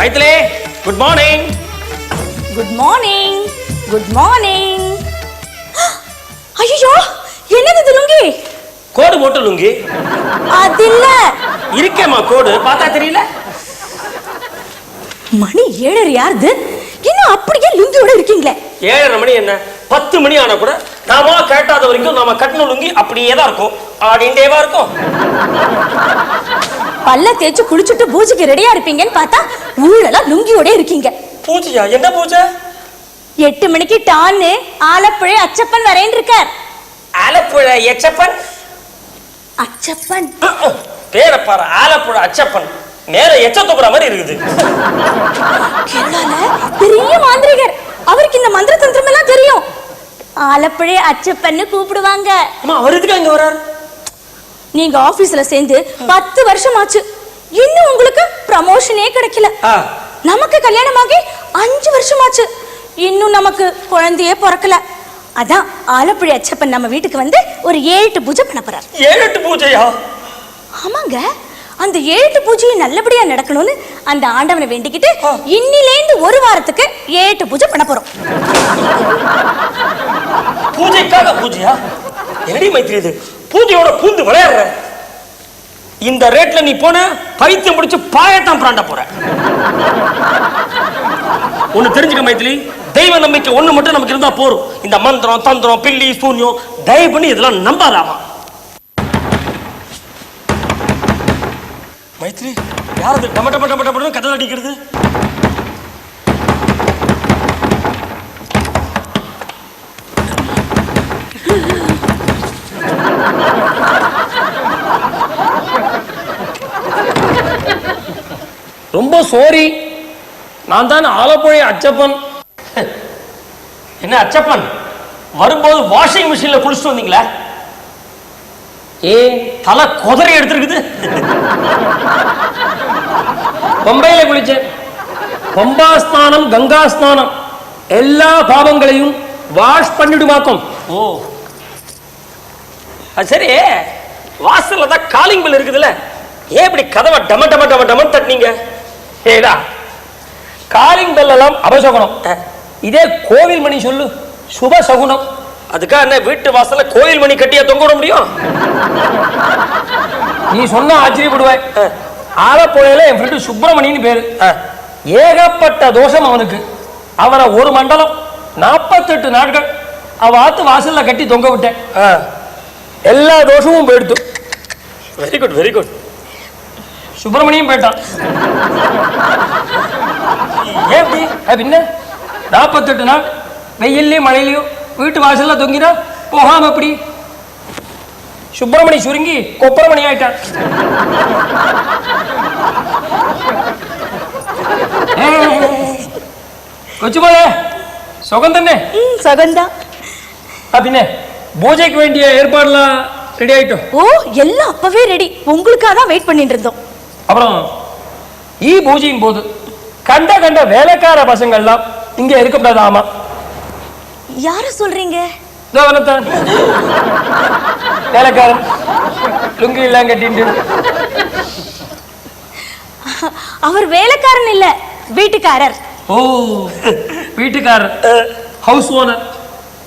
Maitre, good morning. Good morning. Good morning. ஐயோ, என்னது இது லுங்கி? கோடு போட்டு லுங்கி. அது இல்ல. இருக்கேம்மா கோடு, பார்த்தா தெரியல. மணி 7:30 யாருது? இன்னும் அப்படியே லுங்கியோட இருக்கீங்களே. 7:30 மணி என்ன 10 மணி ஆனா கூட நாம கேட்டாத வரைக்கும் நாம கட்டின லுங்கி அப்படியே தான் இருக்கும். ஆடிண்டேவா இருக்கும். பல்ல தேய்ச்சு குளிச்சுட்டு பூஜைக்கு ரெடியா இருப்பீங்கன்னு பார்த்தா ஊழலா லுங்கியோட இருக்கீங்க. பூஜையா? என்ன பூஜை? 8 மணிக்கு டான்னு ஆலப்புழை அச்சப்பன் வரேன் இருக்கார். ஆலப்புழை எச்சப்பன்? அச்சப்பன் பேரை பாரு, ஆலப்புழை அச்சப்பன். மேல எச்ச தொப்புற மாதிரி இருக்குது. கேரளால பெரிய மாந்திரிகர். அவருக்கு இந்த மந்திர தந்திரம் எல்லாம் தெரியும். ஆலப்புழை அச்சப்பன்னு கூப்பிடுவாங்க. அம்மா, அவர் எதுக்கு அங்க வராரு? நீங்க ஆபீஸ்ல சேர்ந்து 10 வருஷம் ஆச்சு. இன்னும் உங்களுக்கு ப்ரமோஷனே கிடைக்கல. நமக்கு கல்யாணமாகி 5 வருஷம் ஆச்சு. இன்னும் நமக்கு குழந்தையே பிறக்கல. அதான் ஆலப்புழை அச்சப்பன் நம்ம வீட்டுக்கு வந்து ஒரு 7 பூஜை பண்ண போறார். 7 பூஜையா? ஆமாங்க. அந்த 7 பூஜையும் நல்லபடியா நடக்கணும்னு அந்த ஆண்டவனை வேண்டிக்கிட்டு இன்னிலேந்து ஒரு வாரத்துக்கு 7 பூஜை பண்ண போறோம். பூஜைக்காக பூஜையா? என்னடி மைத்ரி இது? பூஜையோட பூந்து விளையாடுற. இந்த ரேட்ல நீ போன பைத்தியம் முடிச்சு பாயத்தான் பிராண்ட போற. ஒண்ணு தெரிஞ்சுக்க மைத்ரி, தெய்வ நம்பிக்கை ஒண்ணு மட்டும் நமக்கு இருந்தா போறோம். இந்த மந்திரம் தந்திரம் பில்லி சூன்யம் தயவு பண்ணி இதெல்லாம் நம்பாதாமா. மைத்ரி, யாரது டம டம டம டம கதல் அடிக்கிறது? ரொம்ப சோரி, நான் தான் ஆலப்புழை அச்சப்பன். என்ன அச்சப்பன், வரும்போது வாஷிங் மிஷின்ல குளிச்சுட்டு வந்தீங்களா? தலை கொதறி எடுத்துருக்குது. பம்பையில குளிச்சேன். பம்பா ஸ்நானம் கங்கா ஸ்நானம் எல்லா பாவங்களையும் வாஷ் பண்ணிடுமாக்கும். ஓ சரி, வாசல்ல தான் காலிங் பெல் இருக்குதுல்ல, ஏன் இப்படி கதவை டம டம டம டம தட்டினீங்க? ஏடா, காலிங் பெல் எல்லாம் அபசகுனம். இதே கோவில் மணி சொல்லு சுப சகுனம். அதுக்காக என்ன வீட்டு வாசல்ல கோயில் மணி கட்டியா தொங்க விட முடியும்? நீ சொன்னா ஆச்சரியப்படுவாய். ஆலப்புழையில என் ஃப்ரெண்டு சுப்பிரமணியன்னு பேரு. ஏகப்பட்ட தோஷம் அவனுக்கு. அவனை ஒரு மண்டலம் 48 நாட்கள் அவ ஆத்து வாசல்ல கட்டி தொங்க விட்டேன். எல்லா தோஷமும் போயிடுத்து. Very good very good. Subramaniam போயிட்டான். ஏன் பின்ன 48 நாள் வெயிலையும் மழையிலையும் வீட்டு வாசல்ல தொங்கினா போகாம எப்படி? சுப்பிரமணி சுருங்கி கொப்பரமணி ஆயிட்டான். கொச்சு போல சுகந்தண்ணே? சுகந்தா. பின்ன பூஜைக்கு வேண்டிய ஏற்பாடுலாம் ரெடி ஆயிட்டோம். ஓ, எல்லாம் அப்பவே ரெடி. உங்களுக்காக தான் வெயிட் பண்ணிட்டு இருந்தோம். அப்புறம் பூஜையின் போது கண்ட கண்ட வேலைக்கார பசங்கள்லாம் இங்க இருக்கக்கூடாதாமா. யார சொல்றீங்க? வேலைக்காரன் லுங்கி எல்லாம் கட்டிட்டு. அவர் வேலைக்காரன் இல்ல, வீட்டுக்காரர். ஓ, வீட்டுக்காரர், ஹவுஸ் ஓனர்.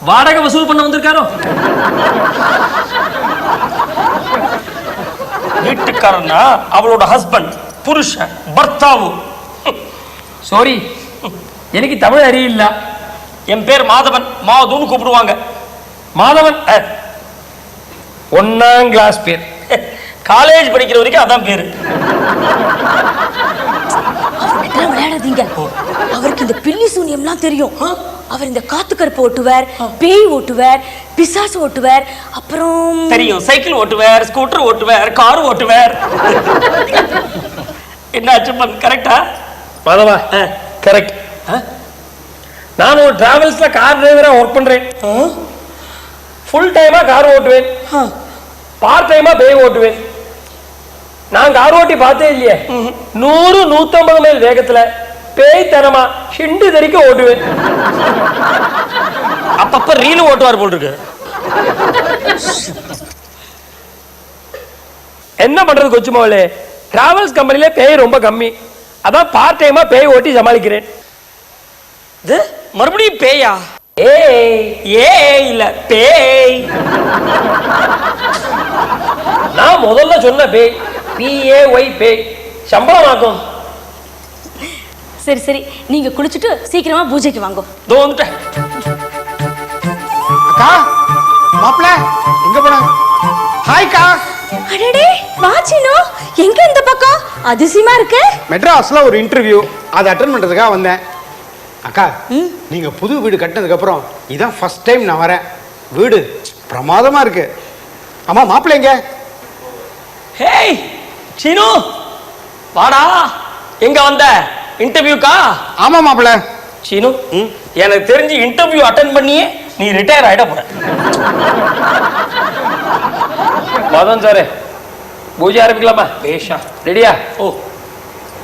வாடகை வசூல் பண்ண வந்திருக்காரோ? வீட்டுக்காரன்னா அவளோட ஹஸ்பண்ட், புருஷன், பர்த்தாவு. சாரி, எனக்கு தமிழ் அறியில்ல. என் பேர் மாதவன், மாதுன்னு கூப்பிடுவாங்க. மாதவன் 1ஆம் கிளாஸ் பேர். காலேஜ் படிக்கிற வரைக்கும் அதான் பேரு. விளையாடாதீங்க. அவருக்கு இந்த பில்லி சூனியம்லாம் தெரியும். அவர் இந்த காத்து கருப்பு ஓட்டுவார், பேய் ஓட்டுவார், பிசாசு ஓட்டுவார், அப்புறம் தெரியும் சைக்கிள் ஓட்டுவார், ஸ்கூட்டர் ஓட்டுவார், கார் ஓட்டுவார். என்ன அச்சப்பன், கரெக்டா? மாதவா, கரெக்ட். நான் ஒரு டிராவல்ஸ்ல கார் டிரைவரா ஒர்க் பண்றேன். ஃபுல் டைமா கார் ஓட்டுவேன், பார்ட் டைமா பேய் ஓட்டுவேன். நான் கார் ஓட்டி பார்த்தே இல்லையே. 100-150 மைல் வேகத்துல பேய்த்தனமா ஷிண்டு தெரிக்க ஓட்டுவேன். அப்பப்ப ரீல் ஓட்டுவார் போல் இருக்கு. என்ன பண்றது கொச்சுமாவளே, டிராவல்ஸ் கம்பெனில பேய் ரொம்ப கம்மி. அதான் பார்ட் டைமா பேய் ஓட்டி சமாளிக்கிறேன். இது மறுபடியும் பேயா? ஏய் இல்ல பேய். நான் முதல்ல சொன்ன பேய் PAY பேய். சம்பளம் ஆகும். சரி சரி, நீங்க குளிச்சுட்டு சீக்கிரமா பூஜைக்கு வாங்க. இதோ வந்துட்டேன். அக்கா மாப்பிள்ள எங்க போன? ஹாய்க்கா. அடடே வாச்சினோ, எங்க இந்த பக்கம்? அதிசயமா இருக்கு. மெட்ராஸ்ல ஒரு இன்டர்வியூ, அதை அட்டெண்ட் பண்றதுக்காக வந்தேன். அக்கா நீங்க புது வீடு கட்டினதுக்கு அப்புறம் இதான் ஃபர்ஸ்ட் டைம் நான் வரேன். வீடு பிரமாதமா இருக்கு. ஆமா மாப்பிள்ள எங்க? ஹேய் சீனு, வாடா. எங்க வந்த? இன்டர்வியூக்கா? ஆமா மாப்பிள்ள. சீனு, எனக்கு தெரிஞ்சு இன்டர்வியூ அட்டெண்ட் பண்ணியே நீ ரிட்டையர் ஆயிட போற. மதன் சார், பூஜை ஆரம்பிக்கலாமா? பேஷா. ரெடியா? ஓ,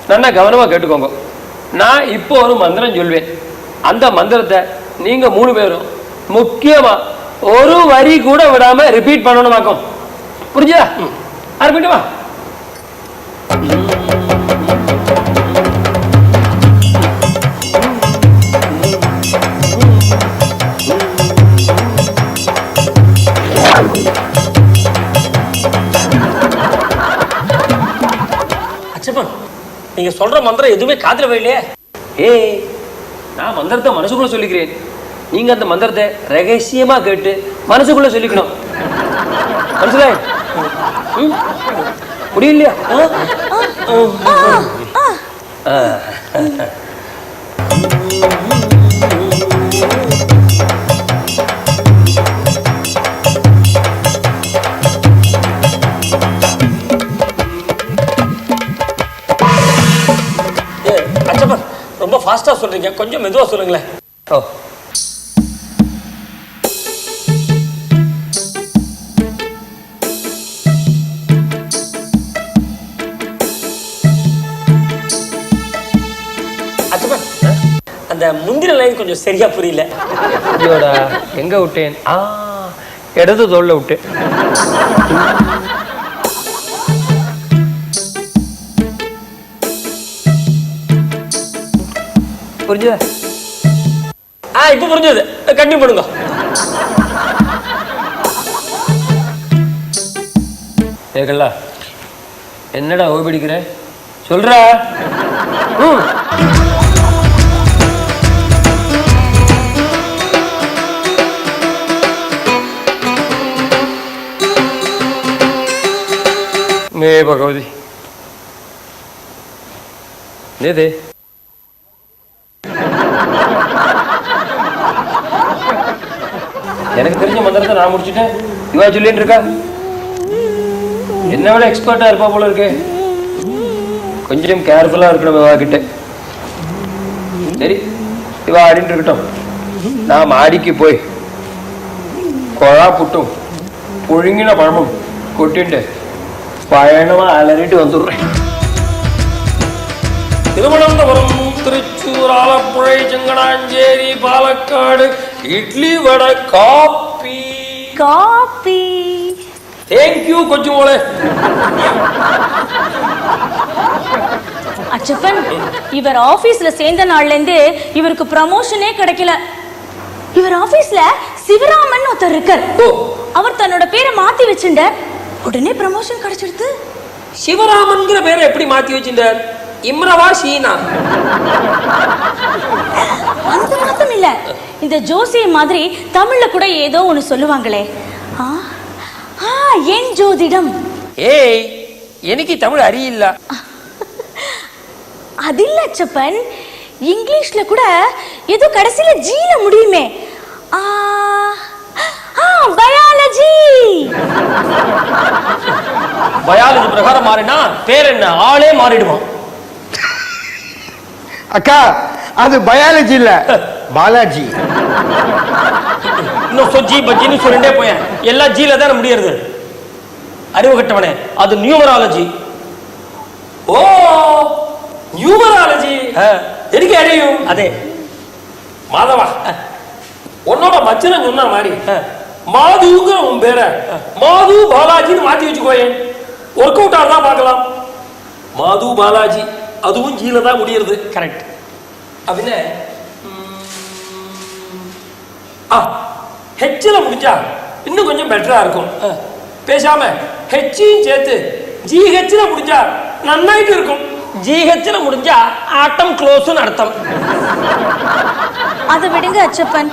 நல்லா கவனமா கேட்டுக்கோங்க. நான் இப்போ ஒரு மந்திரம் சொல்வேன். அந்த மந்திரத்தை நீங்க 3 பேரும் முக்கியமா ஒரு வரி கூட விடாம ரிப்பீட் பண்ணணுமாக்கும். புரிஞ்சுதா? ஆரம்பிக்கட்டுமா? அச்சப்பன், நீங்க சொல்ற மந்திரம் எதுவுமே காதுல வைலையே. ஏய், நான் மந்திரத்தை மனசுக்குள்ள சொல்லிக்கிறேன். நீங்க அந்த மந்திரத்தை ரகசியமா கேட்டு மனசுக்குள்ள சொல்லிக்கணும். மனசுல புரியலையா? அச்சப்பன், ரொம்ப ஃபாஸ்டா சொல்றீங்க, கொஞ்சம் மெதுவா சொல்லுங்களேன். ஓ, அச்சப்பன், அந்த முந்தின லைன் கொஞ்சம் சரியா புரியல. ஐயோடா, எங்க விட்டேன்? இடது தோல்ல விட்டேன். புரிஞ்சுதா? இப்ப புரிஞ்சது. கண்டினியூ பண்ணுங்க. கேக்கல, என்னடா ஓய்வடிக்கிற? சொல்ற. மே பகவதி, நேதே எனக்கு தெரிஞ்ச மந்திரத்தை நான் முடிச்சுட்டேன். இவா சொல்லிட்டு இருக்கா. என்ன விட எக்ஸ்பர்ட்டா இருப்பா போல இருக்கு. கொஞ்சம் கேர்ஃபுல்லா இருக்கணும் இவா கிட்ட. சரி, இவா ஆடிட்டு இருக்கட்டும். நான் மாடிக்கு போய் கொழா புட்டும் புழுங்கின பழமும் கொட்டிட்டு பயணமா அலறிட்டு வந்துடுறேன். திருவனந்தபுரம், திருச்சூர், ஆலப்புழை, செங்கனாஞ்சேரி, பாலக்காடு, இட்லி, வடை, காப்பி. காபி. தேங்க்யூ கொஞ்சம் போல. அச்சப்பன், இவர் ஆபீஸ்ல சேர்ந்த நாள்ல இருந்து இவருக்கு ப்ரமோஷனே கிடைக்கல. இவர் ஆபீஸ்ல சிவராமன் ஒருத்தர் இருக்கார். அவர் தன்னோட பேரை மாத்தி வச்சுண்ட, உடனே ப்ரமோஷன் கிடைச்சிடுது. சிவராமன்ங்கிற பேரை எப்படி மாத்தி வச்சிருந்தார்? இம்ரவா சீனா? அந்த மாத்தம் இல்ல, இந்த ஜோசிய மாதிரி தமிழ்ல கூட ஏதோ ஒண்ணு சொல்லுவாங்களே. என் ஜோதிடம். ஏய், எனக்கு தமிழ் அறியில்ல. அது இல்ல அச்சப்பன், இங்கிலீஷ்ல கூட ஏதோ கடைசியில ஜீல முடியுமே. பயாலஜி. பயாலஜி பிரகாரம் மாறினா பேர் என்ன? ஆளே மாறிடுவான். அக்கா அது பயாலஜி இல்ல, பாலாஜி. இன்னும் சொஜி பஜ்ஜின்னு சொல்லிட்டே போயேன். எல்லா ஜீல தான் முடியறது. அறிவு கட்டவனே, அது நியூமராலஜி. ஓ, நியூமராலஜி எனக்கு அறியும். அதே மாதவா, உன்னோட மச்சனை சொன்ன மாதிரி மாதுங்கிற உன் பேரை மாது பாலாஜின்னு மாத்தி வச்சுக்கோயேன். ஒர்க் அவுட் ஆகுதான் பார்க்கலாம். மாது பாலாஜி அதுவும் ஜீல தான் முடியறது. கரெக்ட். அப்படின்னா ஹெச்சில் முடிச்சா இன்னும் கொஞ்சம் பெட்டரா இருக்கும். பேசாம ஹெச்சியும் சேர்த்து ஜிஹெச்சில் முடிச்சா நன்னாயிட்டு இருக்கும். ஜிஹெச்சில் முடிஞ்சா ஆட்டம் க்ளோஸ்னு அர்த்தம். அதை விடுங்க அச்சப்பன்.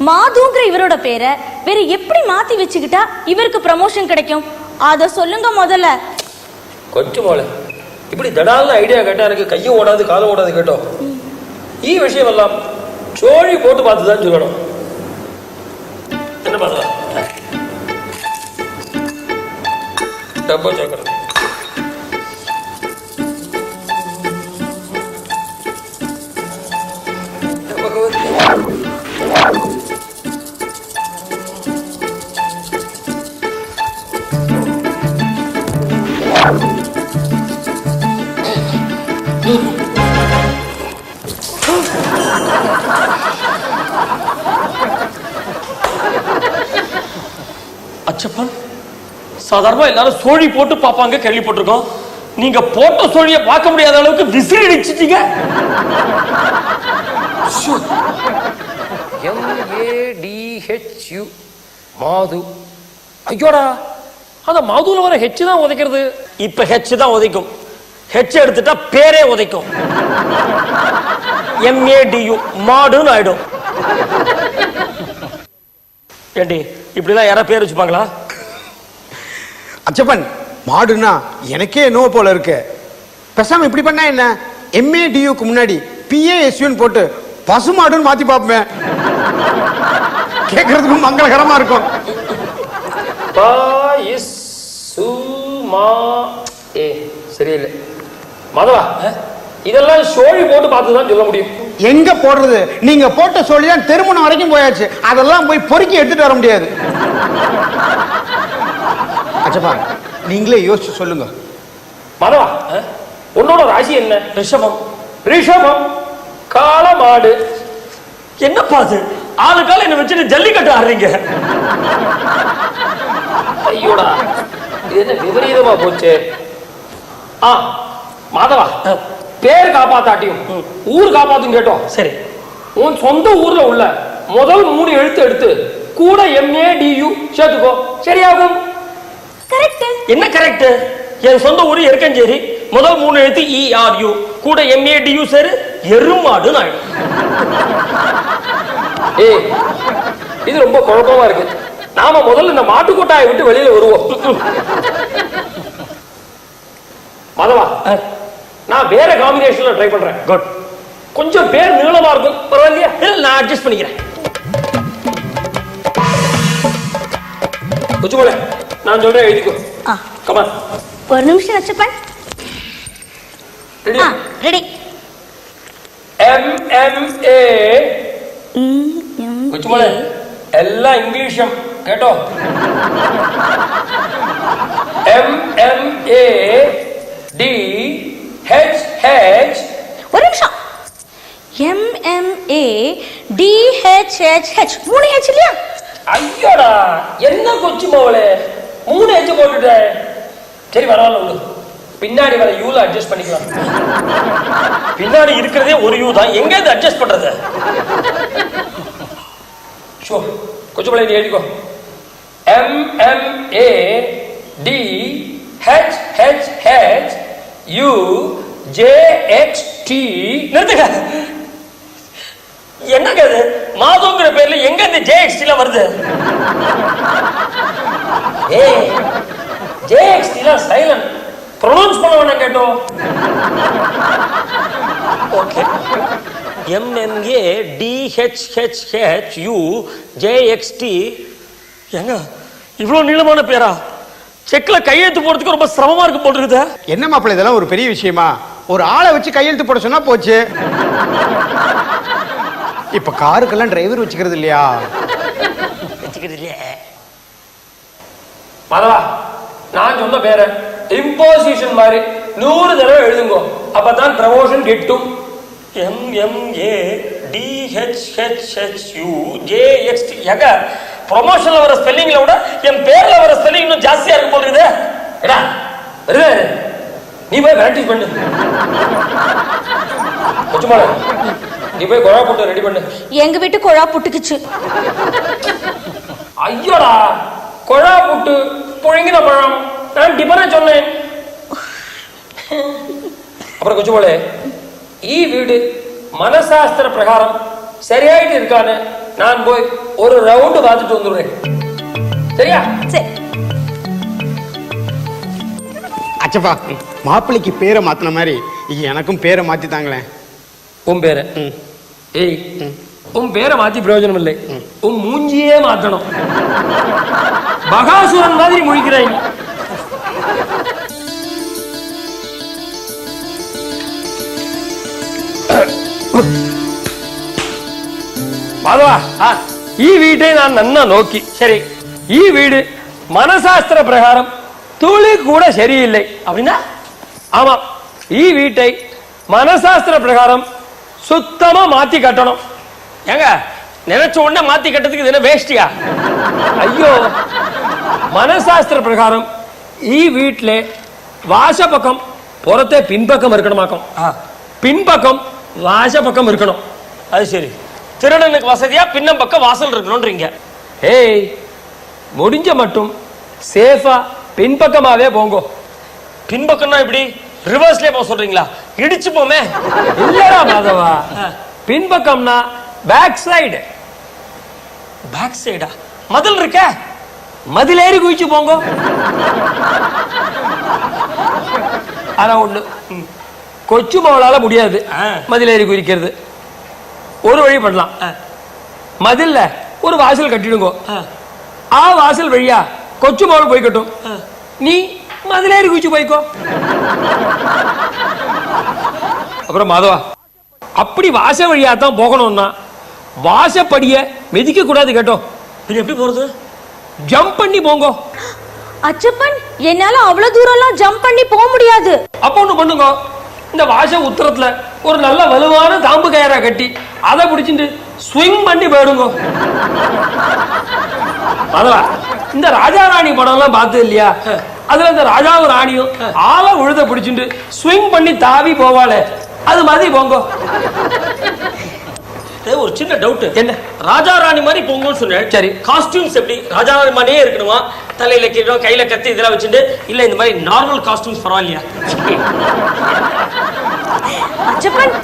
மாதுங்கிற இவரோட பேரை வேற எப்படி மாத்தி வச்சுக்கிட்டா இவருக்கு ப்ரமோஷன் கிடைக்கும்? அத சொல்லுங்க முதல்ல. கொஞ்சம் போல இப்படி தடால்னு ஐடியா கேட்டா எனக்கு கையும் ஓடாது காலம் ஓடாது கேட்டோம். விஷயம் எல்லாம் சோழி போட்டு பார்த்துதான் சொல்லணும். என்ன பண்ணலாம்? டப்பா சக்கரம் அச்சப்பன், சாதாரணமா எல்லாரும் சோழி போட்டு பார்ப்பாங்க, கேள்விப்பட்டிருக்கோம். நீங்க போட்ட சோழிய பார்க்க முடியாத அளவுக்கு விசில் அடிச்சிட்டீங்க. MADHU மாது. ஐயோடா, அந்த மாதுல வர ஹெச் தான் உதைக்கிறது. இப்ப ஹெச் தான் உதைக்கும். ஹெச் எடுத்துட்டா பேரே உதைக்கும். MADU மாடுன்னு ஆயிடும். ஏண்டி இப்படிலாம் யாரா பேர் வச்சுப்பாங்களா? அச்சப்பன், மாடுனா எனக்கே என்னவோ போல இருக்கு. பேசாம இப்படி பண்ணா என்ன? MADUக்கு முன்னாடி PASU போட்டு பசுமாடுன்னு மாத்தி பார்ப்பேன். கேட்கறதுக்கும் மங்களகரமா இருக்கும். சரியில்லை மாதவா, இதெல்லாம் சோழி போட்டு பார்த்துதான் சொல்ல முடியும். எங்க போடுறது? நீங்க போட்ட சோழிதான் திருமணம் வரைக்கும் போயாச்சு. அதெல்லாம் போய் பொறுக்கி எடுத்துட்டு வர முடியாது. அச்சப்பா, நீங்களே யோசிச்சு சொல்லுங்க. மாதவா, உன்னோட ராசி என்ன? ரிஷபம். ரிஷபம் காளமாடு. என்னப்பா அது? ஆளுக்கால என்ன வச்சுட்டு ஜல்லிக்கட்டு ஆடுறீங்க? ஐயோடா, இது என்ன விபரீதமா போச்சு. மாதவா, பேர் காப்பாத்தாட்டியும் ஊர் காப்பாத்தும் கேட்டோம். சரி, உன் சொந்த ஊர்ல உள்ள முதல் 3 எழுத்து எடுத்து கூட MADU சேர்த்துக்கோ, சரியாகும். கரெக்ட். என்ன கரெக்ட்? என் சொந்த ஊரு எருக்கஞ்சேரி. முதல் 3 எழுத்து ERU கூட MADU சேரு எருமாடு ஆயிடும். இது ரொம்ப குழப்பமா இருக்கு. நாம முதல்ல இந்த மாட்டுக்கொட்டாயை விட்டு வெளியில வருவோம். மாதவா, நான் வேற காம்பினேஷன்ல ட்ரை பண்றேன். குட். கொஞ்சம் பேர் நீளமா இருக்கும், பரவாயில்லையா? நான் அட்ஜஸ்ட் பண்ணிக்கிறேன். கொஞ்சம் நான் சொல்றேன், எழுதிக்கோ. கமான். ஒரு நிமிஷம் அச்சப்பன். ரெடி? ரெடி. MMA. கொஞ்சம் எல்லாம் இங்கிலீஷம் கேட்டோ. MMADHH. ஒரு நிமிஷம். MMADHHH 3 H இல்லையா? ஐயோடா, என்ன கொச்சு மோளே, 3 H போட்டுட்டேன். சரி, பரவாயில்ல விடு. பின்னாடி வர யூல அட்ஜஸ்ட் பண்ணிக்கலாம். பின்னாடி இருக்கிறதே ஒரு யூ தான், எங்க இருந்து அட்ஜஸ்ட் பண்றது? ஷோ, கொஞ்சம் பிள்ளை எழுதிக்கோ. MMADHHHUJXT. நிறுத்துங்க. என்னங்க அது? மாதோங்கிற பேர்ல எங்க இந்த JXT வருது? JXT சைலண்ட், ப்ரொனவுன்ஸ் பண்ண வேணாம் கேட்டோம். ஓகே. MMADHHHUJXT. ஏங்க இவ்வளவு நீளமான பேரா? செக்ல கையெழுத்து போடுறதுக்கு ரொம்ப சிரமமா இருக்கு போல இருக்குது. என்ன மாப்பிள்ளை, இதெல்லாம் ஒரு பெரிய விஷயமா? ஒரு ஆளை வச்சு கையெழுத்து போட சொன்னா போச்சு. இப்ப காருக்கெல்லாம் டிரைவர் வச்சுக்கிறது இல்லையா? வச்சுக்கிறது இல்லையா? மாதவா, நான் சொன்ன பேர இம்போசிஷன் மாதிரி 100 தடவை எழுதுங்க, அப்பதான் ப்ரமோஷன் கிட்டும். MMADHHHUJXT. ஏங்க ப்ரொமோஷன்ல வர ஸ்பெல்லிங்ல விட என் பேர்ல வர ஸ்பெல்லிங் இன்னும் ஜாஸ்தியா இருக்கு போல இருக்குது. நீ போய் பிராக்டிஸ் பண்ணு. கொச்சுமால நீ போய் குழா புட்டு ரெடி பண்ணு. எங்க வீட்டு குழா புட்டுக்குச்சு. ஐயோடா, குழா புட்டு புழுங்கின பழம், நான் டிபனா சொன்னேன். அப்புறம் கொச்சுமாலே, ஈ வீடு மனசாஸ்திர பிரகாரம் சரியாயிட்டு இருக்கான்னு நான் போய் ஒரு ரவுண்டு பார்த்துட்டு வந்துடுறேன். சரியா? சரி. அச்சப்பா, மாப்பிள்ளைக்கு பேரை மாத்தின மாதிரி எனக்கும் பேரை மாத்தி தாங்களேன். உன் பேரை ஏய், உன் பேரை மாத்தி பிரயோஜனம் இல்லை. உன் மூஞ்சியே மாத்தணும். பகாசுரன் மாதிரி முழிக்கிறாய். மாதவா, ಈ வீட்டை நான் நன்னா நோக்கி சரி, ಈ வீடு மனசாஸ்திர பிரகாரம் துளி கூட சரியில்லை அப்படின்னா, ஆமா, ಈ வீட்டை மனசாஸ்திர பிரகாரம் சுத்தமா மாத்தி கட்டணும். ஏங்க, நினைச்ச உடனே மாத்தி கட்டதுக்கு இது என்ன வேஷ்டியா? ஐயோ, மனசாஸ்திர பிரகாரம் ಈ வீட்டிலே வாச பக்கம் புறத்தே பின்பக்கம் இருக்கணுமாக்கும், பின்பக்கம் வாச பக்கம் இருக்கணும். அது சரி, திருடனுக்கு வசதியா பின்னம் பக்கம் வாசல் இருக்கணும்ன்றீங்க. ஏய், முடிஞ்ச மட்டும் சேஃபா பின்பக்கமாவே போங்கோ. பின்பக்கம்னா இப்படி ரிவர்ஸ்லயே போக சொல்றீங்களா? இடிச்சு போமே. இல்லடா மாதவா, பின்பக்கம்னா பேக் சைடு. பேக் சைடா? மதில் இருக்க, மதில் ஏறி குதிச்சு போங்க. ஆனா ஒண்ணு, கொச்சு மவளால முடியாது மதில் ஏறி குதிக்கிறது. ஒரு வழி பண்ணலாம், மதில்ல ஒரு வாசல் கட்டிடுங்க. ஆ வாசல் வழியா கொச்சு மவள் போய்கட்டும், நீ மதிலேறி குதிச்சு போய்க்கோ. அப்புறம் மாதவா, அப்படி வாச வழியா தான் போகணும்னா வாசப்படிய மிதிக்க கூடாது கேட்டோம். எப்படி போறது? ஜம்ப் பண்ணி போங்க. அச்சப்பன், என்னால அவ்வளவு தூரம்லாம் ஜம்ப் பண்ணி போக முடியாது. அப்ப ஒண்ணு பண்ணுங்க, இந்த வாச உத்தரத்துல ஒரு நல்ல வலுவான தாம்பு கயிறா கட்டி அதை பிடிச்சிட்டு ஸ்விங் பண்ணி போயிடுங்க. மாதவா, இந்த ராஜா ராணி படம் எல்லாம் பார்த்தது இல்லையா? அதுல இந்த ராஜாவும் ராணியும் ஆளை உழுத பிடிச்சிட்டு ஸ்விங் பண்ணி தாவி போவாளே, அது மாதிரி போங்க. ஒரு சின்ன டவுட், என்ன ராஜா ராணி மாதிரி போங்கன்னு சொன்னேன். சரி, காஸ்டியூம்ஸ் எப்படி ராஜா ராணி மாதிரியே இருக்கணுமா? தலையில கீழம், கையில கத்தி இதெல்லாம் வச்சுட்டு, இல்ல இந்த மாதிரி நார்மல் காஸ்டியூம்ஸ் பரவாயில்லையா? அச்சப்பன்,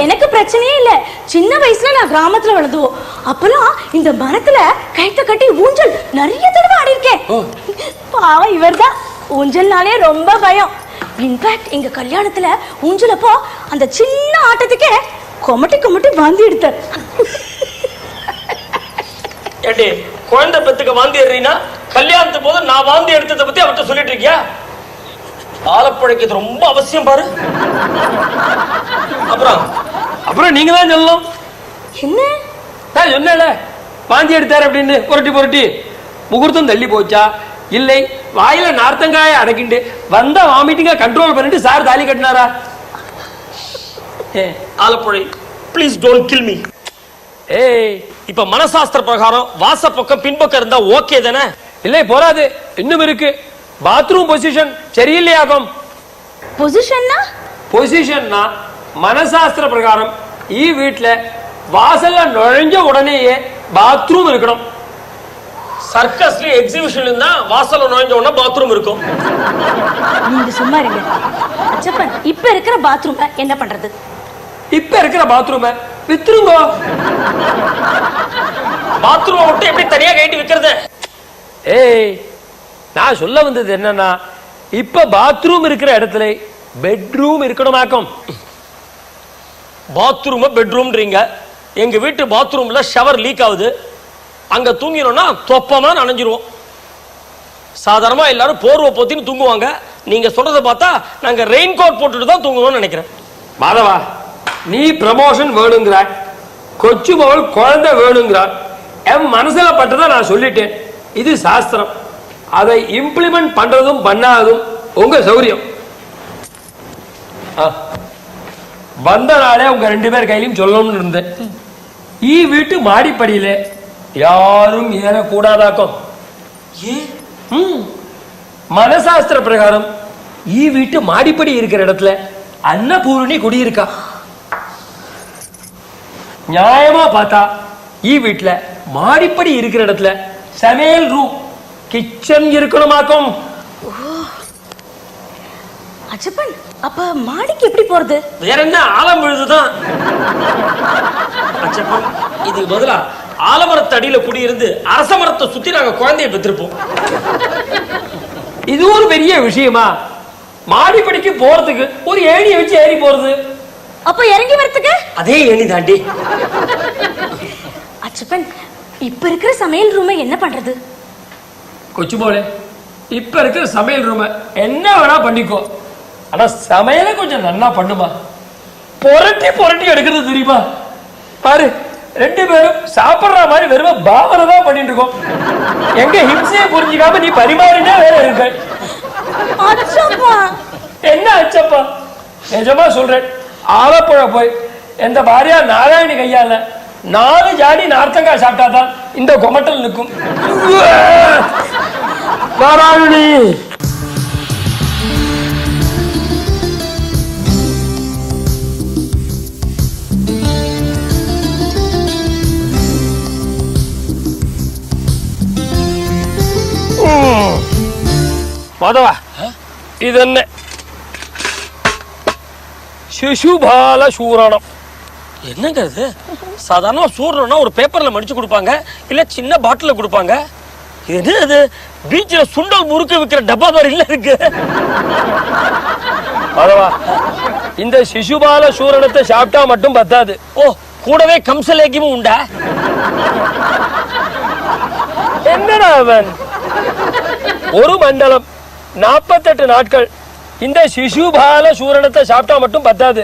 எனக்கு பிரச்சனையே இல்ல. சின்ன வயசுல நான் கிராமத்துல வளர்ந்தோம். அப்பெல்லாம் இந்த மரத்துல கைத்த கட்டி ஊஞ்சல் நிறைய தடவை ஆடி இருக்கேன். பாவம் இவர்தான், ஊஞ்சல்னாலே ரொம்ப பயம். இன்ஃபேக்ட் எங்க கல்யாணத்துல ஊஞ்சலப்போ அந்த சின்ன ஆட்டத்துக்கே கொமட்டி கொமட்டி வாந்தி எடுத்தார். ஏடி, குழந்தை பெத்துக்க வாந்தி எடுறீனா, கல்யாணத்து போது நான் வாந்தி எடுத்ததை பத்தி அவர்கிட்ட சொல்லிட்டு இருக்கியா? ஆலப்பழைக்கிறது ரொம்ப அவசியம் பாரு. அப்புறம் நீங்க தான் சொல்லணும். என்ன சொன்னேல வாந்தி எடுத்தாரு அப்படின்னு புரட்டி புரட்டி முகூர்த்தம் தள்ளி போச்சா, இல்லை வாயில நார்த்தங்காய அடக்கிண்டு வந்தா வாமிட்டிங்க கண்ட்ரோல் பண்ணிட்டு சார் தாலி கட்டினாரா? Alappuzha, please don't kill me. ஏய், இப்ப மனசாஸ்திர பிரகாரம் வாச பக்கம் பின்பக்கம் இருந்தா ஓகே தானே? இல்லை, போராது, இன்னும் இருக்கு. Bathroom position சரியில்லையாகும். பொசிஷன்னா? பொசிஷன்னா மனசாஸ்திர பிரகாரம் ஈ வீட்டுல வாசல்ல நுழைஞ்ச உடனேயே பாத்ரூம் இருக்கணும். சர்க்கஸ்ல எக்ஸிபிஷன்ல இருந்தா வாசல்ல நுழைஞ்ச உடனே பாத்ரூம் இருக்கும். நீங்க சும்மா இருங்க. அச்சப்பன், இப்ப இருக்கிற பாத்ரூம் என்ன பண்றது? இப்ப இருக்கிற பாத்ரூம் வித்துருங்க. பாத்ரூம் விட்டு எப்படி தனியா கைட்டு விக்கிறது? ஏய், நான் சொல்ல வந்தது என்னன்னா, இப்ப பாத்ரூம் இருக்கிற இடத்துல பெட்ரூம் இருக்கணுமாக்கும். பாத்ரூம் பெட்ரூம்ன்றீங்க. எங்க வீட்டு பாத்ரூம்ல ஷவர் லீக் ஆகுது. அங்க தூங்கினோம்னா தொப்பமா நனைஞ்சிருவோம். சாதாரணமா எல்லாரும் போர்வை போத்தின்னு தூங்குவாங்க. நீங்க சொல்றதை பார்த்தா நாங்க ரெயின் கோட் போட்டுட்டு தான் தூங்குவோம்னு நினைக்கிறேன். மாதவா, நீ ப்ரமோஷன் வேணுங்கிறாய், கொச்சு மகள் குழந்தை வேணுங்கிறாய். என் மனசுல பட்டதை நான் சொல்லிட்டேன். இது சாஸ்திரம். அதை இம்ப்ளிமெண்ட் பண்றதும் பண்ணாததும் உங்க சௌரியம். வந்த நாளே உங்க 2 பேர் கையிலும் சொல்லணும்னு இருந்தேன். ஈ வீட்டு மாடிப்படியில யாரும் ஏறக்கூடாதாக்கும். மனசாஸ்திர பிரகாரம் ஈ வீட்டு மாடிப்படி இருக்கிற இடத்துல அன்னபூரணி குடியிருக்கா. நியாயமா பார்த்தா ஈ வீட்டுல மாடிப்படி இருக்கிற இடத்துல சமையல் ரூம் கிச்சன் இருக்கணுமாக்கும். அச்சப்பன், அப்ப மாடிக்கு எப்படி போறது? வேற என்ன, ஆலம் விழுதுதான். அச்சப்பன், இதுக்கு பதிலா ஆலமரத்து அடியில குடியிருந்து அரச மரத்தை சுத்தி நாங்க குழந்தைய பெற்றிருப்போம். இது ஒரு பெரிய விஷயமா? மாடிப்படிக்கு போறதுக்கு ஒரு ஏணியை வச்சு ஏறி போறது. அப்ப இறங்கி வரதுக்கு அதே ஏணி தாண்டி. அச்சப்பன், இப்ப இருக்கிற சமையல் ரூமை என்ன பண்றது? கொச்சு போலே, இப்ப இருக்கிற சமையல் ரூம என்ன வேணா பண்ணிக்கோ. ஆனா சமையலை கொஞ்சம் நல்லா பண்ணுமா. புரட்டி புரட்டி எடுக்கிறது தெரியுமா? பாரு, ரெண்டு பேரும் சாப்பிடுற மாதிரி வெறும் பாவனை தான் பண்ணிட்டு இருக்கோம். எங்க ஹிம்சையை புரிஞ்சுக்காம நீ பரிமாறினே வேற இருக்க. அச்சப்பா, என்ன அச்சப்பா? நிஜமா சொல்றேன், ஆலப்புழா போய் எந்த பாரியா நாராயணி கையால 4 ஜாடி நார்த்தங்காய் சாப்பிட்டாதான் இந்த கொமட்டல் நிற்கும். நாராயணி, மாதவா, இது என்ன? சிசுபால சூரணம். என்னங்கிறது? சாதாரண சூரணம்னா ஒரு பேப்பர்ல மடிச்சு கொடுப்பாங்க, இல்ல சின்ன பாட்டில கொடுப்பாங்க. இது என்னது? பீச்சில் சுண்டல் முறுக்கு விற்கிற டப்பா மாதிரி இல்ல இருக்கு. மாதவா, இந்த சிசுபால சூரணத்தை சாப்பிட்டா மட்டும் பத்தாது. ஓ, கூடவே கம்சலேக்கியமும் உண்டா? என்னடா அவன்? ஒரு மண்டலம் 48 நாட்கள் இந்த சிசுபால சூரணத்தை சாப்பிட்டா மட்டும் பத்தாது,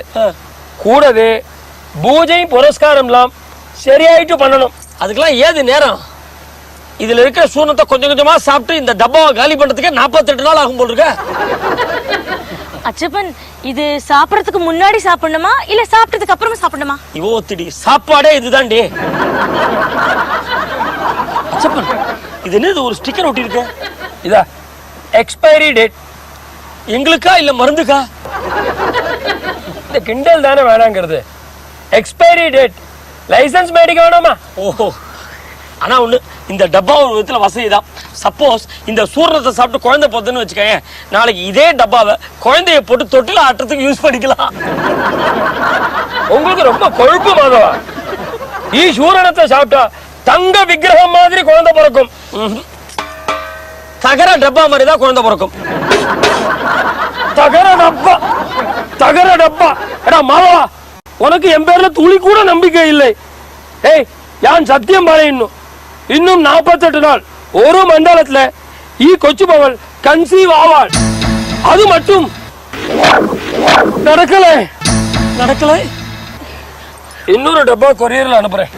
கூடவே பூஜை புரஸ்காரம்லாம் சரியாயிட்டு பண்ணணும். அதுக்கெல்லாம் ஏது நேரம்? இதுல இருக்கிற சூரணத்தை கொஞ்சம் கொஞ்சமா சாப்பிட்டு இந்த டப்பாவை காலி பண்றதுக்கே 48 நாள் ஆகும் போல் இருக்க. அச்சப்பன், இது சாப்பிடறதுக்கு முன்னாடி சாப்பிடணுமா இல்ல சாப்பிட்டதுக்கு அப்புறமா சாப்பிடணுமா? இவோ திடி, சாப்பாடே இதுதான்டி. அச்சப்பன், இது என்ன? ஒரு ஸ்டிக்கர் ஒட்டி இருக்கு. இதா எக்ஸ்பைரி டேட். எங்களுக்கா இல்ல மருந்துக்கா? இந்த கிண்டல் தானே வேணாங்கிறது. எக்ஸ்பைரி டேட், லைசன்ஸ் மேடிக்க வேணாமா? ஓஹோ, ஆனா ஒண்ணு, இந்த டப்பா ஒரு விதத்துல வசதி தான். சப்போஸ் இந்த சூரணத்தை சாப்பிட்டு குழந்தை போதுன்னு வச்சுக்கேன், நாளைக்கு இதே டப்பாவை குழந்தைய போட்டு தொட்டில ஆட்டுறதுக்கு யூஸ் பண்ணிக்கலாம். உங்களுக்கு ரொம்ப கொழுப்பு மாதவா. சூரணத்தை சாப்பிட்டா தங்க விக்கிரகம் மாதிரி குழந்தை பிறக்கும். தகர டப்பா மாதிரி தான் குழந்தை பிறக்கும். தகர டப்பா, தகர டப்பா. எடா மாதவா, உனக்கு என் பேர்ல துளி கூட நம்பிக்கை இல்லை. ஏய், யான் சத்தியம் பாரு, இன்னும் 48 நாள் ஒரு மண்டலத்துல கொச்சு பவல் கன்சீவ் ஆவாள். அது மட்டும் நடக்கல. இன்னொரு டப்பா கொரியர்ல அனுப்புறேன்.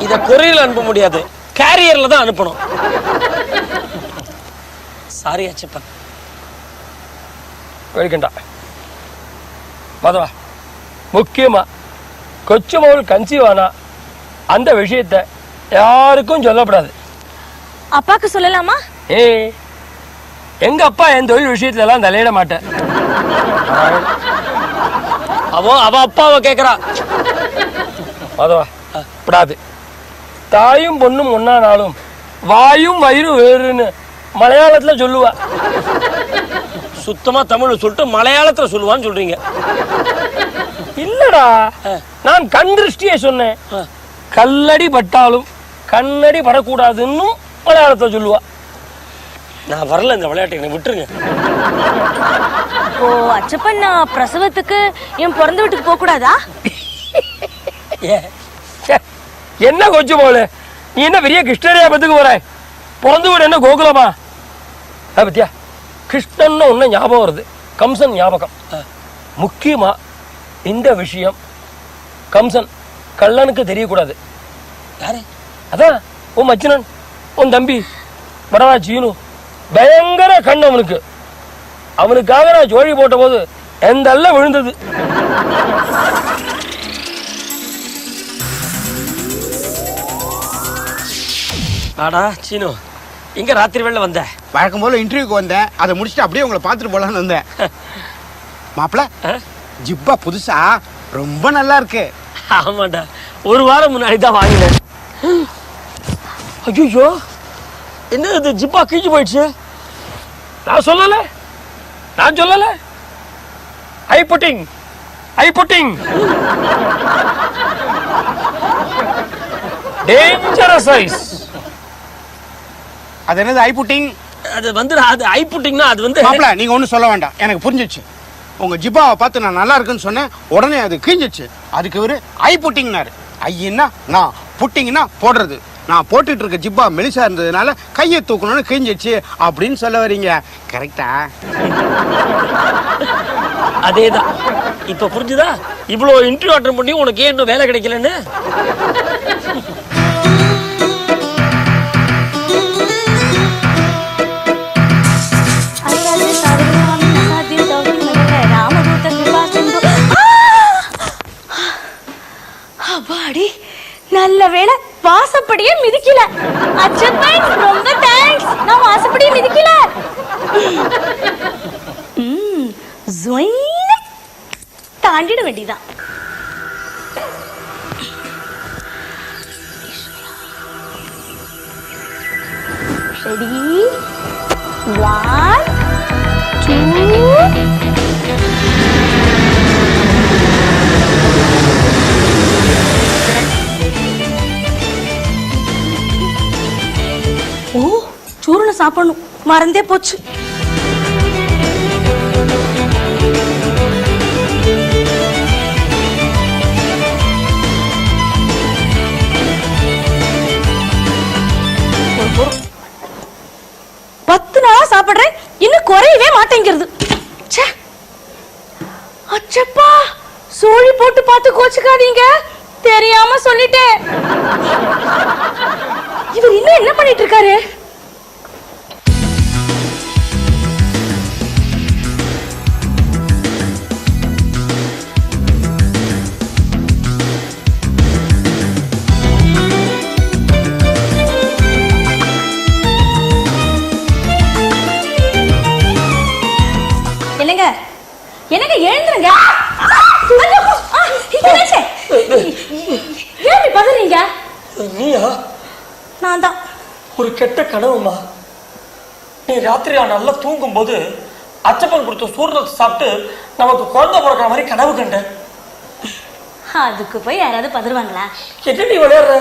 இத கொரியர்ல அனுப்ப முடியாது, கேரியர்ல தான் அனுப்பணும். சாரி அச்சப்பன். வெல்கண்டா மாதவா, முக்கியமா கொச்சு மவுல் கன்சீவ் ஆனா அந்த விஷயத்தை யாருக்கும் சொல்லப்படாது. அப்பாக்கு சொல்லலாமா? எங்க அப்பா என் தொழில் விஷயத்துல எல்லாம் தலையிட மாட்டேன். அவ அப்பாவை கேக்குறா. மாதவா, படாது. தாயும் பொண்ணும் ஒன்னானாலும் வாயும் வயிறு வேறுன்னு மலையாளத்துல சொல்லுவா. சுத்தமா தமிழ் சொல்லிட்டு மலையாளத்துல சொல்லுவான்னு சொல்றீங்க. இல்லடா, நான் கண் திருஷ்டியை சொன்னேன். கல்லடி பட்டாலும் கண்ணடி படக்கூடாதுன்னு மலையாளத்தை சொல்லுவா. நான் வரல இந்த விளையாட்டு, விட்டுருங்க. ஓ அச்சப்பன், நான் பிரசவத்துக்கு என் பிறந்த வீட்டுக்கு போக கூடாதா? என்ன கொச்சு போல, நீ என்ன பெரிய கிருஷ்ணரையா பத்துக்கு போற? பிறந்த வீடு என்ன கோகுலமா? பத்தியா, கிருஷ்ணன் ஒன்னு ஞாபகம் வருது, கம்சன் ஞாபகம். முக்கியமா இந்த விஷயம் கம்சன் கள்ளனுக்கு தெரியக்கூடாது. யாரு? அதான் உன் மச்சினன், உன் தம்பி படவா சீனு. பயங்கர கண் அவனுக்கு. அவனுக்காக நான் ஜோழி போட்ட போது எந்த அல்ல விழுந்தது. ஆடா சீனு, இங்க ராத்திரி வேளை வந்த? வழக்கம் போல இன்டர்வியூக்கு வந்தேன், அதை முடிச்சுட்டு அப்படியே உங்களை பார்த்துட்டு போலான்னு வந்தேன். மாப்பிள்ள, ஜிப்பா புதுசா ரொம்ப நல்லா இருக்கு. ஆமாண்டா, ஒரு வாரம் முன்னாடி தான் வாங்கினேன். ஐயோ, என்ன இது ஜிப்பா கிழிஞ்சு போயிடுச்சு? நான் சொல்லல ஐ புட்டிங் டேஞ்சரஸ் ஐஸ். அது என்னது ஐ புட்டிங்? அது வந்து அது ஐ புட்டிங்னா அது வந்து மாப்பிள்ள நீங்க ஒன்றும் சொல்ல வேண்டாம், எனக்கு புரிஞ்சிச்சு. உங்க ஜிப்பாவை பார்த்து நான் நல்லா இருக்குன்னு சொன்னேன், உடனே அது கிழிஞ்சிச்சு. அதுக்கு இவரு ஐ புட்டிங்னாரு. ஐயன்னா நான், புட்டிங்னா போடுறது. நான் போட்டுட்டு இருக்க ஜிப்பா மெலிசா இருந்ததுனால கையை தூக்கணும்னு கிழிஞ்சிச்சு அப்படின்னு சொல்ல வரீங்க. கரெக்டா? அதேதான். இப்ப புரிஞ்சுதா இவ்வளவு இன்டர்வியூ அட்டெண்ட் பண்ணி உனக்கு ஏன் இன்னும் வேலை கிடைக்கலன்னு? அப்பாடி, நல்ல வேளை வாசப்படியே மிதிக்கல. அச்சப்பன் ரொம்ப தேங்க்ஸ், நான் வாசப்படியே மிதிக்கல. தாண்டிட வேண்டியதான். ரெடி, 1 2 ஓ, சூரண சாப்பிடணும், மறந்தே போச்சு. சாப்பிடுறேன், இன்னும் குறையவே மாட்டேங்கிறது. அச்சப்பா, சோழி போட்டு பார்த்து கோச்சுக்காதீங்க, தெரியாம சொல்லிட்டேன். இவர் இன்னும் என்ன பண்ணிட்டு இருக்காரு? என்னங்க எழுந்துருங்க. ஏன் பதறீங்க? நீயா? நான் தான். ஒரு கெட்ட கனவுமா. நீ ராத்திரி நல்லா தூங்கும் போது அச்சப்பன் கொடுத்த சூரணத்தை சாப்பிட்டு நமக்கு குழந்தை பிறக்கிற மாதிரி கனவு கண்டேன். அதுக்கு போய் யாராவது பதறுவாங்களா? என்ன நீ விளையாடுற?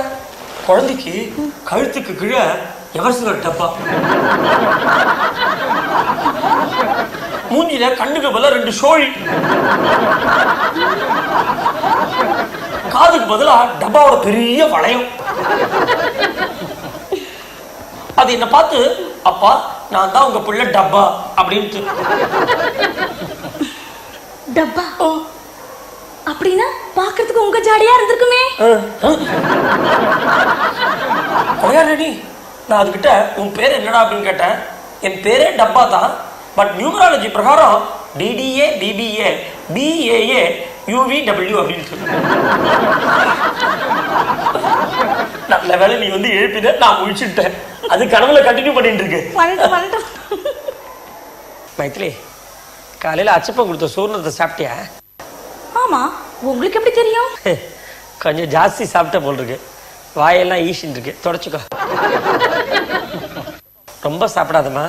குழந்தைக்கு கழுத்துக்கு கீழே எவர்சிலர் டப்பா, மூஞ்சில கண்ணுக்கு பதிலா 2 ஷோழி, காதுக்கு பதிலா டப்பாவோட பெரிய வளையம். அது என்ன பார்த்து, அப்பா நான் தான் உங்க பிள்ளை டப்பா அப்படின்ட்டு. டப்பா அப்படின்னா பாக்குறதுக்கு உங்க ஜாடியா இருந்திருக்குமே. கொலையாடி, நான் அதுகிட்ட உன் பேர் என்னடா அப்படின்னு கேட்டேன். என் பேரே டப்பா தான், பட் நியூமராலஜி பிரகாரம் டிடிஏ பிபிஏ பிஏஏ யூவிடபிள்யூ அப்படின்னு. நல்ல வேலை நீ வந்து எழுப்பின, நான் முழிச்சுட்டேன். அது கனவுல கண்டினியூ பண்ணிட்டு இருக்கு. மைத்திலி, காலையில அச்சப்பன் கொடுத்த சூர்ணத்தை சாப்பிட்டியா? ஆமா, உங்களுக்கு எப்படி தெரியும்? கொஞ்சம் ஜாஸ்தி சாப்பிட்ட போல் இருக்கு, வாயெல்லாம் ஈஷின் இருக்கு, தொடச்சுக்கோ. ரொம்ப சாப்பிடாதம்மா,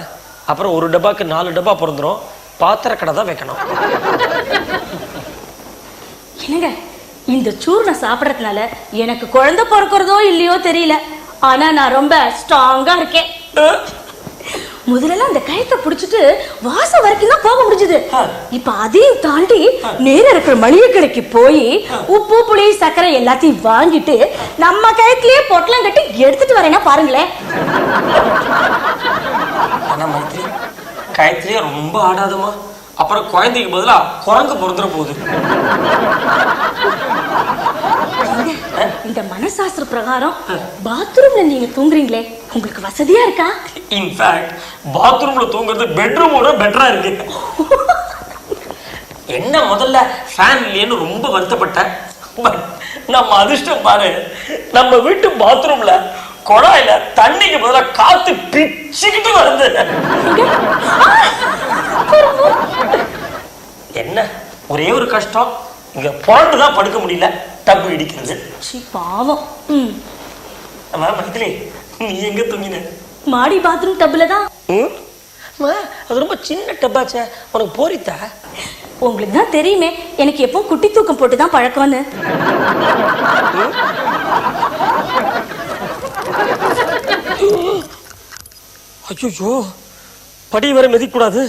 அப்புறம் ஒரு டப்பாக்கு 4 டப்பா பிறந்துரும். பாத்திர கடை தான் வைக்கணும். என்னங்க, இந்த சூர்ணம் சாப்பிடறதுனால எனக்கு குழந்தை பிறக்கிறதோ இல்லையோ தெரியல, ஆனா நான் ரொம்ப ஸ்ட்ராங்கா இருக்கேன். முதல்ல அந்த கயத்தை பிடிச்சிட்டு வாசம் வரைக்கும் தான் போக முடிஞ்சது. இப்ப அதையும் தாண்டி நேர இருக்கிற மளிகை கடைக்கு போய் உப்பு புளி சர்க்கரை எல்லாத்தையும் வாங்கிட்டு நம்ம கயத்திலேயே பொட்டலம் கட்டி எடுத்துட்டு வரேன்னா பாருங்களேன். ஆனா மைத்ரி, கயத்திலேயே ரொம்ப ஆடாதமா, அப்புறம் குழந்தைக்கு பதிலா குரங்கு பிறந்துட போகுது. இந்த மனசாஸ்திர பிரகாரம் பாத்ரூம்ல நீங்க தூங்குறீங்களே, உங்களுக்கு வசதியா இருக்கா? இன்ஃபேக்ட் பாத்ரூம்ல தூங்குறது பெட்ரூமோட பெட்டரா இருக்கு. என்ன முதல்ல ஃபேன் இல்லையேன்னு ரொம்ப வருத்தப்பட்டேன். நம்ம அதிர்ஷ்டம் பாரு, நம்ம வீட்டு பாத்ரூம்ல குழாயில தண்ணிக்கு பதிலா காத்து பிச்சுக்கிட்டு வருது. என்ன ஒரே ஒரு கஷ்டம், இங்க புரண்டுதான் படுக்க முடியல, டப்பு இடிக்கிறது. பாவம். மைதிலி, நீ எங்க தூங்கின? மாடி பாத்ரூம் டப்புல தான். அது ரொம்ப சின்ன டப்பாச்சே, உனக்கு போரித்தா? உங்களுக்கு தான் தெரியுமே எனக்கு எப்போ குட்டி தூக்கம் போட்டு தான் பழக்கம்னு. ஐயோ, படி வரை மிதிக்கூடாது,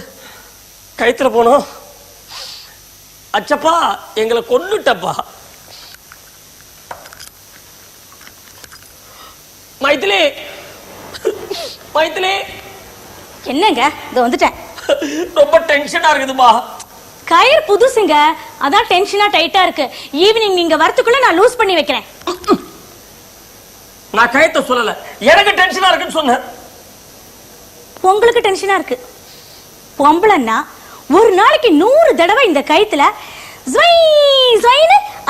கயித்துல போனோம். அச்சப்பா, எங்களை கொன்னுட்டப்பா. மைதிலி, மைதிலி. என்னங்க, இதோ வந்துட்டேன். ரொம்ப டென்ஷனா இருக்குதுமா. கயிறு புதுசுங்க, அதான் டென்ஷனா டைட்டா இருக்கு. ஈவினிங் நீங்க வரதுக்குள்ள நான் லூஸ் பண்ணி வைக்கிறேன். நான் கயத்தை சொல்லல, எனக்கு டென்ஷனா இருக்குன்னு சொன்னேன். உங்களுக்கு டென்ஷனா இருக்கு. பொம்பளைன்னா ஒரு நாளைக்கு 100 தடவை இந்த கயித்துல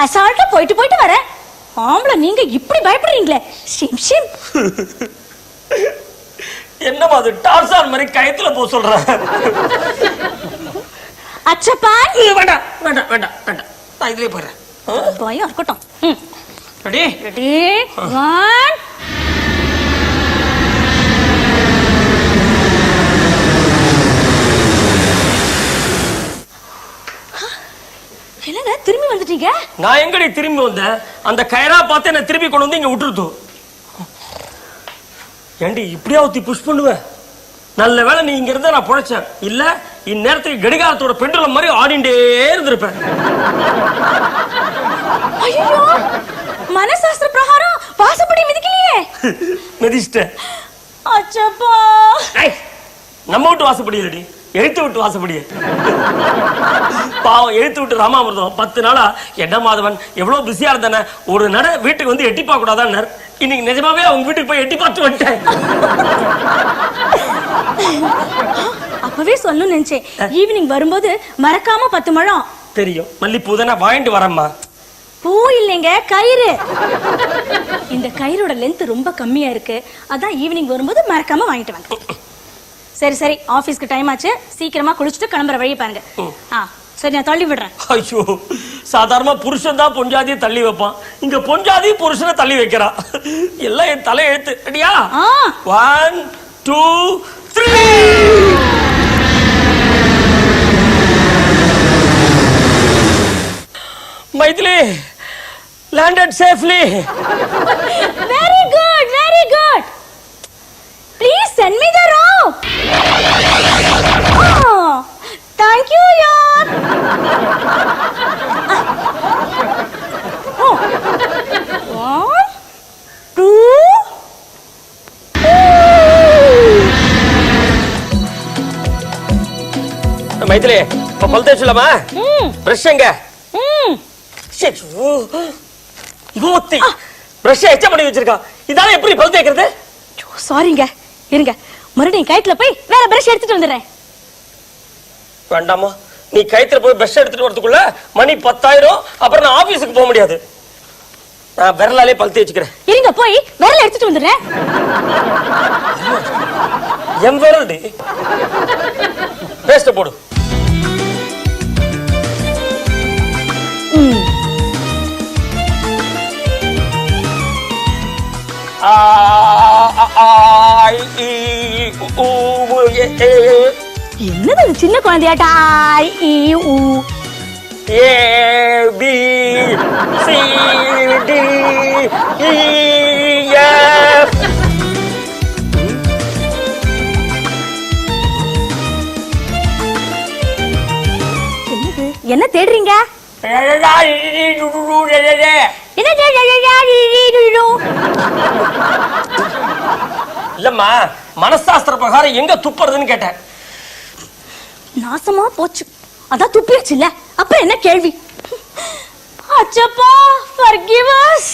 அசால்ட்டா போயிட்டு போயிட்டு வர. ஆம்பளை நீங்க இப்படி பயப்படுறீங்களே, ஷிம் ஷிம். என்னமா அது டார்சான் மாதிரி கயத்துல போ சொல்ற? அச்சப்பா, வேண்டாம் வேண்டாம் வேண்டாம் வேண்டாம், நான் இதுலயே போறேன். பயம் இருக்கட்டும். Ready ready, 1. என்னங்க திரும்பி வந்துட்டீங்க? நான் எங்கடி திரும்பி வந்தேன்? அந்த கயரா பார்த்து என்ன திரும்பி கொண்டு வந்து இங்க விட்டுருது. ஏண்டி இப்படியா ஊத்தி புஷ் பண்ணுவேன்? நல்ல வேளை நீ இங்க இருந்தா நான் பொழைச்சேன், இல்ல இந்நேரத்துக்கு கடிகாரத்தோட பெண்டுலம் மாதிரி ஆடிண்டே இருந்திருப்பேன். ஐயோ, மனசாஸ்திர பிரகாரம் வாசப்படி மிதிக்கலையே. மிதிச்சிட்டேன். அச்சப்பா, நம்ம விட்டு வாசப்படி இல்லடி, எழுத்து விட்டு வாசப்படியே. பாவம் எழுத்து விட்டு ராமாமிர்தம் 10 நாளா என்ன மாதவன் எவ்வளவு பிஸியா இருந்தானே, ஒரு நட வீட்டுக்கு வந்து எட்டி பார்க்க கூடாதான். இன்னைக்கு நிஜமாவே அவங்க வீட்டுக்கு போய் எட்டி பார்த்து வந்துட்டேன். அப்பவே சொல்லணும்னு நினைச்சேன், ஈவினிங் வரும்போது மறக்காம 10 முழம். தெரியும், மல்லிப்பூ தானே வாங்கிட்டு வரேம்மா. பூ இல்லைங்க, கயிறு. இந்த கயிறோட லென்த் ரொம்ப கம்மியா இருக்கு, அதான் ஈவினிங் வரும்போது மறக்காம வாங்கிட்டு வாங்க. சரி சரி, ஆபீஸ்க்கு டைம் ஆச்சு, சீக்கிரமா குளிச்சுட்டு கிளம்புற வழி பாருங்க. சரி, நான் தள்ளி விடுறேன். ஐயோ, சாதாரணமா புருஷன் தான் பொஞ்சாதியை தள்ளி வைப்பான், இங்க பொஞ்சாதி புருஷனை தள்ளி வைக்கிறான். எல்லாம் என் தலை எழுத்து. ரெடியா? 1 2 3. Maithili, landed safely. Very good, very good. Please send me the rope. Oh, thank you, yaar. Oh. 1 2 Maithili, இப்ப பல் தேய்ச்சலாமா? பிரஷ் எங்க? பிரஷ் எச்ச பண்ணி வச்சிருக்கா, இதால எப்படி பல் தேய்க்கிறது? சாரிங்க, இருங்க, மறுபடியும் கயித்துல போய் வேற பிரஷ் எடுத்துட்டு வந்துடுறேன். வேண்டாமா, நீ கயித்துல போய் பிரஷ் எடுத்துட்டு வரதுக்குள்ள மணி 10,000, அப்புறம் நான் ஆபீஸுக்கு போக முடியாது. நான் விரலாலே பல் தேய்ச்சிக்கிறேன். இருங்க, போய் விரல் எடுத்துட்டு வந்துடுறேன். என் விரல் பேஸ்ட் போடு. என்னது சின்ன குழந்தையாட்டா? A B C D E F. என்னது, என்ன தேடுறீங்க? இல்லம்மா, மனசாஸ்திர பிரகாரம் எங்க துப்புறதுன்னு கேட்டேன். நாசமா போச்சு, அதான் துப்பியாச்சு இல்ல, அப்புறம் என்ன கேள்வி? அச்சப்பா, forgive us.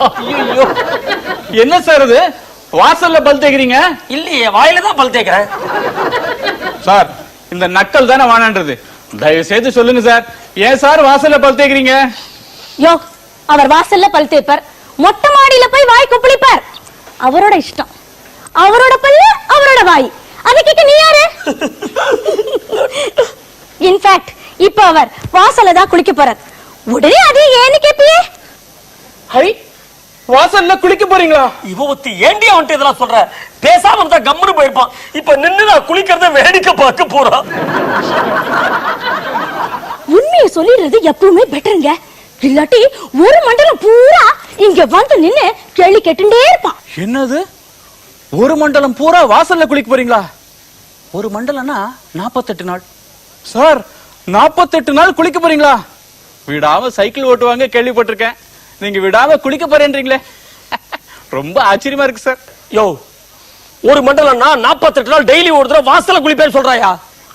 ஐயோ, என்ன சார் இது? வாசல்ல பல் தேய்க்கிறீங்க? இல்லையே, வாயில தான் பல் தேய்க்கிறேன். சார், இந்த நக்கல் தானே வானான்றது. தயவு செய்து சொல்லுங்க சார், ஏன் சார் வாசல்ல பல் தேய்க்கிறீங்க? யோ, அவர் வாசல்ல பல் தேய்ப்பார், மொட்டை மாடியில போய் வாய் கொப்பளிப்பார். அவரோட இஷ்டம், அவரோட பல்லு அவரோட வாய். அதை கேட்க நீ யாரு? இன்ஃபேக்ட் இப்ப அவர் வாசல்ல தான் குளிக்க போறார். உடனே அது ஏன்னு கேப்பியே? ஹை, வாசல்ல குளிக்க போறீங்களா? இவத்தி ஏண்டி அவன்ட்டு இதெல்லாம் சொல்ற? பேசாம இருந்தா கம்முன்னு போயிருப்பான். இப்ப நின்னு நான் குளிக்கிறத வேடிக்கை பார்க்க போறான். உண்மையை சொல்லிடுறது எப்பவுமே பெட்டருங்க. இல்லாட்டி ஒரு மண்டலம் பூரா இங்க வந்து நின்னு கேள்வி கேட்டுட்டே இருப்பான். என்னது, ஒரு மண்டலம் பூரா வாசல்ல குளிக்க போறீங்களா? ஒரு மண்டலம்னா 48 நாள். சார், 48 நாள் குளிக்க போறீங்களா? விடாம சைக்கிள் ஓட்டுவாங்க கேள்விப்பட்டிருக்கேன். நீங்க விடாம குளிக்க போறேன்றீங்களே, ரொம்ப ஆச்சரியமா இருக்கு சார். யோ, ஒரு மண்டலம்னா 48 நாள் டெய்லி ஒரு தடவை வாசல்ல குளிப்பேன்னு சொல்றாயா?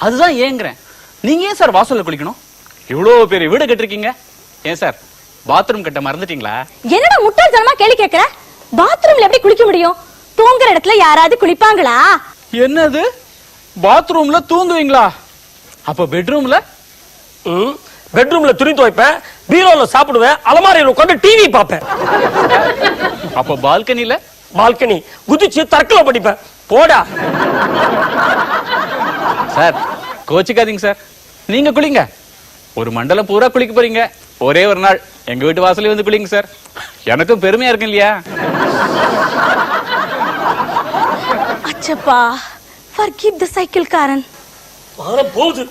அதுதான் ஏங்குறேன். நீங்க ஏன் சார் வாசல்ல குளிக்கணும்? இவ்வளவு பெரிய வீடு கட்டிருக்கீங்க, ஏன் சார் பாத்ரூம் கட்ட மறந்துட்டீங்களா? என்னடா முட்டாள்தனமா கேள்வி கேக்குற? பாத்ரூம்ல எப்படி குளிக்க முடியும்? தூங்குற இடத்துல யாராவது குளிப்பாங்களா? என்னது, பாத்ரூம்ல தூங்குவீங்களா? அப்ப பெட்ரூம்ல? பெட்ரூம்ல துணி துவைப்பேன், பீரோல சாப்பிடுவேன், அலமாரியில உட்கார்ந்து டிவி பார்ப்பேன். அப்ப பால்கனில? பால்கனி குதிச்சு தற்கொலை பண்ணிப்பேன். போடா. சார் கோச்சிக்காதீங்க சார், நீங்க குளிங்க. ஒரு மண்டலம் பூரா குளிக்க போறீங்க, ஒரே ஒரு நாள் எங்க வீட்டு வாசலே வந்து குளிங்க சார். எனக்கும் பெருமையா இருக்கு இல்லையா? அச்சப்பா, forgive the cycle காரன். வர போகுது.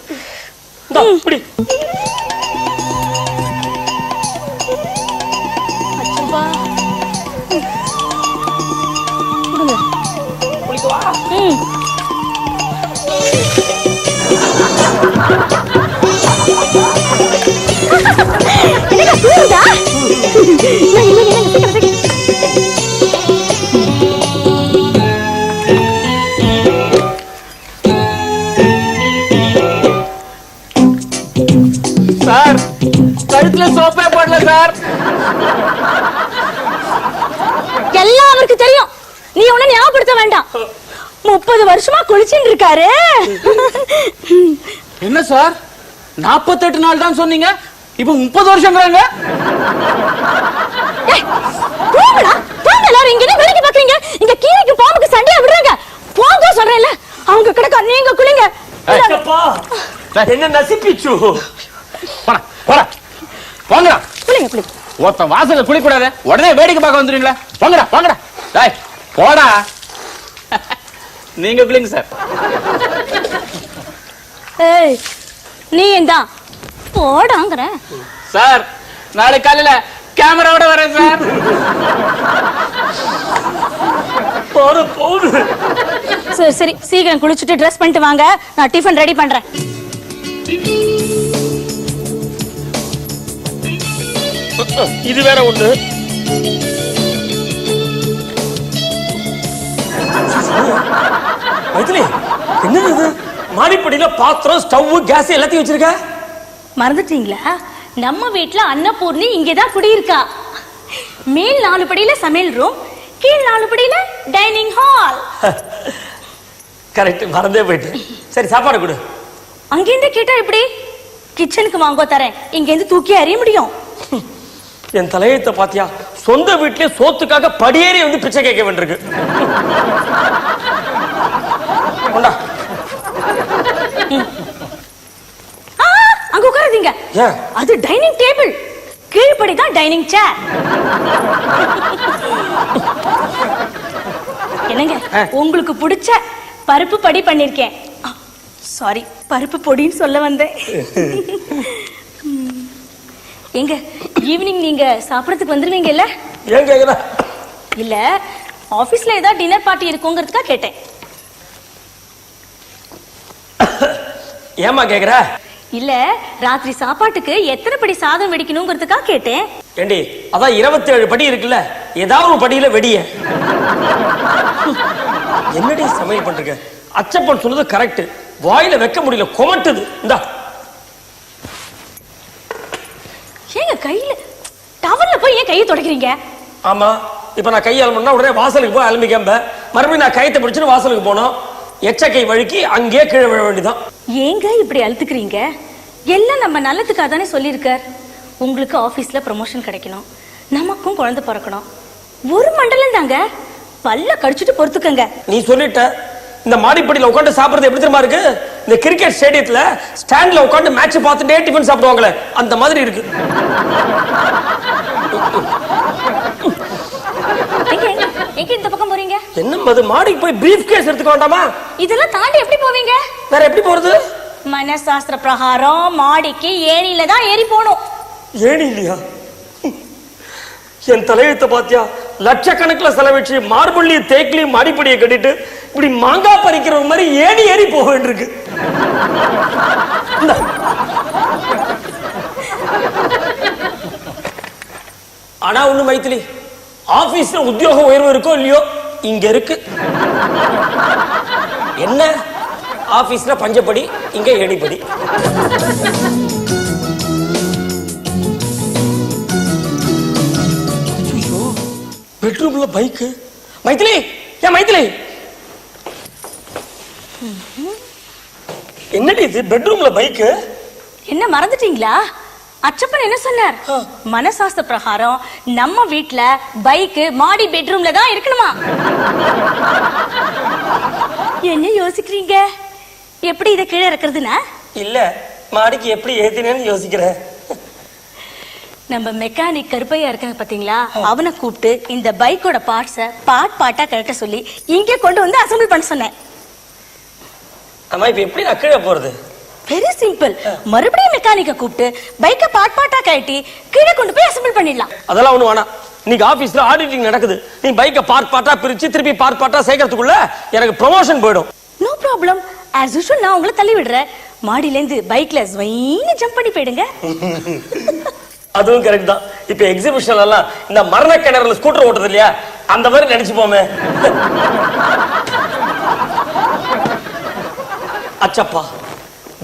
இந்தா, இப்படி. அச்சப்பா. குளிக்கவா? என்னடா தூங்குதா? சீக்கிரம். சார், கழுத்துல சோப்பே போடல சார். எல்லாம் அவருக்கு தெரியும், நீ உன்னை ஞாபகப்படுத்த வேண்டாம். 30 வருஷமா குளிச்சுட்டு இருக்காரு. என்ன சார், 48 நாள் தான் சொன்னீங்க, இப்ப 30 வருஷம்ங்கறாங்க. போங்கடா, போங்க எல்லாரும். இங்க என்ன வேடிக்கை பாக்குறீங்க? இங்க கீரைக்கு பாம்புக்கு சண்டையா விடுறாங்க. போங்க சொல்றேன்ல. அவங்க கிடக்க நீங்க குளிங்க. அப்பா, என்ன நசிப்பிச்சு? போடா போடா, போங்கடா. குளிங்க குளிங்க. ஒருத்த வாசல்ல குளிக்க கூடாது, உடனே வேடிக்கை பார்க்க வந்துடுறீங்களா? போங்கடா போங்கடா. டேய் போடா. நீங்க குளிங்க சார். ஏய், நீ என்ன போடாங்கற? சார், நாளைக்கு காலையில கேமராவோட வரேன் சார். வர போகுது. சரி சரி, சீக்கிரம் குளிச்சுட்டு ட்ரெஸ் பண்ணிட்டு வாங்க, நான் டிஃபன் ரெடி பண்றேன். இது வேற ஒண்ணு. மைதிலி, என்னது இது? மாடிப்படியில பாத்திரம், ஸ்டவ், கேஸ் எல்லாத்தையும் வச்சிருக்க. மறந்துட்டீங்களா? நம்ம வீட்ல அன்னபூர்ணி இங்கதான் குடியிருக்கா. மேல் 4 படியில சமையல் ரூம், கீழ் 4 படியில டைனிங் ஹால். கரெக்ட், மறந்தே போயிட்டு. சரி, சாப்பாடு கொடு. அங்கிருந்து கேட்டா எப்படி? கிச்சனுக்கு வாங்கோ தரேன், இங்க இருந்து தூக்கி அறிய முடியும். என் தலையத்தை பாத்தியா? சொந்த வீட்டிலே சோத்துக்காக படியேறி வந்து பிச்சை கேட்க வேண்டியிருக்கு. அங்க உட்காருதீங்க. அது டைனிங் டேபிள், கீழ்படி தான் டைனிங் சேர். என்னங்க, உங்களுக்கு பிடிச்ச பருப்பு படி பண்ணிருக்கேன். சாரி, பருப்பு பொடின்னு சொல்ல வந்தேன். எங்க ஈவினிங் நீங்க சாப்பிடறதுக்கு வந்துருவீங்கல்ல? ஏன் கேக்குற? இல்ல, ஆபீஸ்ல ஏதாவது டின்னர் பார்ட்டி இருக்குங்கிறதுக்காக கேட்டேன். ஏமா கேக்குற? இல்ல, ராத்திரி சாப்பாட்டுக்கு எத்தனை படி சாதம் வெடிக்கணுங்கிறதுக்காக கேட்டேன். ஏண்டி, அதான் 27 படி இருக்குல்ல, ஏதாவது ஒரு படியில வெடிய. என்னடி சமையல் பண்றீங்க? அச்சப்பன் சொன்னது கரெக்ட், வாயில வைக்க முடியல, கொமட்டுது. இந்தா. ஏங்க கையில டவல்ல போய் ஏன் கையை துடைக்கிறீங்க? ஆமா, இப்ப நான் கை அலம்புனா உடனே வாசலுக்கு போய் அலம்பிக்கம்ப, மறுபடியும் நான் கையத்தை பிடிச்சிட்டு வாசலுக்கு போனோம், எச்சக்கை வழுக்கி அங்கேயே கீழே விழ வேண்டியதான். ஏங்க இப்படி அழுத்துக்கிறீங்க? எல்லாம் நம்ம நல்லதுக்காக தானே சொல்லியிருக்கார். உங்களுக்கு ஆபீஸ்ல ப்ரமோஷன் கிடைக்கணும், நமக்கும் குழந்தை பிறக்கணும். ஒரு மண்டலம் தாங்க, பல்ல கடிச்சிட்டு பொறுத்துக்கங்க. நீ சொல்லிட்ட. இந்த மாடிப்படியில உட்காந்து சாப்பிடுறது எப்படி தெரியுமா இருக்கு? இந்த கிரிக்கெட் ஸ்டேடியத்துல ஸ்டாண்ட்ல உட்காந்து மேட்ச் பார்த்துட்டே டிஃபன் சாப்பிடுவாங்களே அந்த மாதிரி இருக்கு. எங்க இந்த பக்கம் போறீங்க? என்ன அது மாடிக்கு போய் பிரீஃப் கேஸ் எடுத்துக்க வேண்டாமா? இதெல்லாம் தாண்டி எப்படி போவீங்க? வேற எப்படி போறது? மனசாஸ்திர பிரகாரம் மாடிக்கு ஏணியில தான் ஏறி போகணும். ஏணி இல்லையா? என் தலையெழுத்த பாத்தியா? லட்சக்கணக்கில் செலவிச்சு மார்புள்ளியும் தேக்கிலையும் மாடிப்படியை கட்டிட்டு இப்படி மாங்காய் பறிக்கிற மாதிரி ஏணி ஏறி போக வேண்டியிருக்கு. ஆனா ஒண்ணு மைத்திலி, ஆபீஸ்ல உத்தியோக உயர்வு இருக்கோ இல்லையோ இங்க இருக்கு. என்ன? ஆபீஸ்ல பஞ்சப்படி, இங்க ஏணிப்படி. பெட்ரூம்ல பைக்கு. மைத்திலி, ஏன் மைத்திலி, என்னடி இது பெட்ரூம்ல பைக்கு? என்ன மறந்துட்டீங்களா? அச்சப்பன் என்ன சொன்னார்? மனசாஸ்திர பிரகாரம் நம்ம வீட்ல பைக்கு மாடி பெட்ரூம்ல தான் இருக்கணுமா? என்ன யோசிக்கிறீங்க? எப்படி இதை கீழே இறக்குறதுன்னா? இல்ல, மாடிக்கு எப்படி ஏத்தினேன்னு யோசிக்கிறேன். நம்ம மெக்கானிக் கருப்பையா இருக்காங்க பாத்தீங்களா, அவனை கூப்பிட்டு இந்த பைக்கோட பார்ட்ஸ பார்ட்டா கரெக்டா சொல்லி இங்கே கொண்டு வந்து அசெம்பிள் பண்ண சொன்னேன். அம்மா இப்ப எப்படி நான் கீழே போறது? Very simple. மறுபடியும் மெக்கானிக்க கூப்பிட்டு பைக்க பார்ட்டா கழட்டி கீழே கொண்டு போய் அசெம்பிள் பண்ணிடலாம். அதெல்லாம் ஒண்ணு வேணாம். இன்னைக்கு ஆபீஸ்ல ஆடிட்டிங் நடக்குது. நீ பைக்க பார்ட்டா பிரிச்சு திருப்பி பார்ட்டா சேர்க்கறதுக்குள்ள எனக்கு ப்ரமோஷன் போயிடும். No problem. as usual நான் உங்களை தள்ளி விடுறேன். மாடியில இருந்து பைக்ல ஸ்வைன்னு ஜம்ப் பண்ணி போயிடுங்க. அதுவும் கரெக்ட் தான். இப்ப எக்ஸிபிஷன் எல்லாம் இந்த மரண கிணறுல ஸ்கூட்டர் ஓட்டுறது இல்லையா, அந்த மாதிரி நினைச்சு போமே. அச்சப்பா,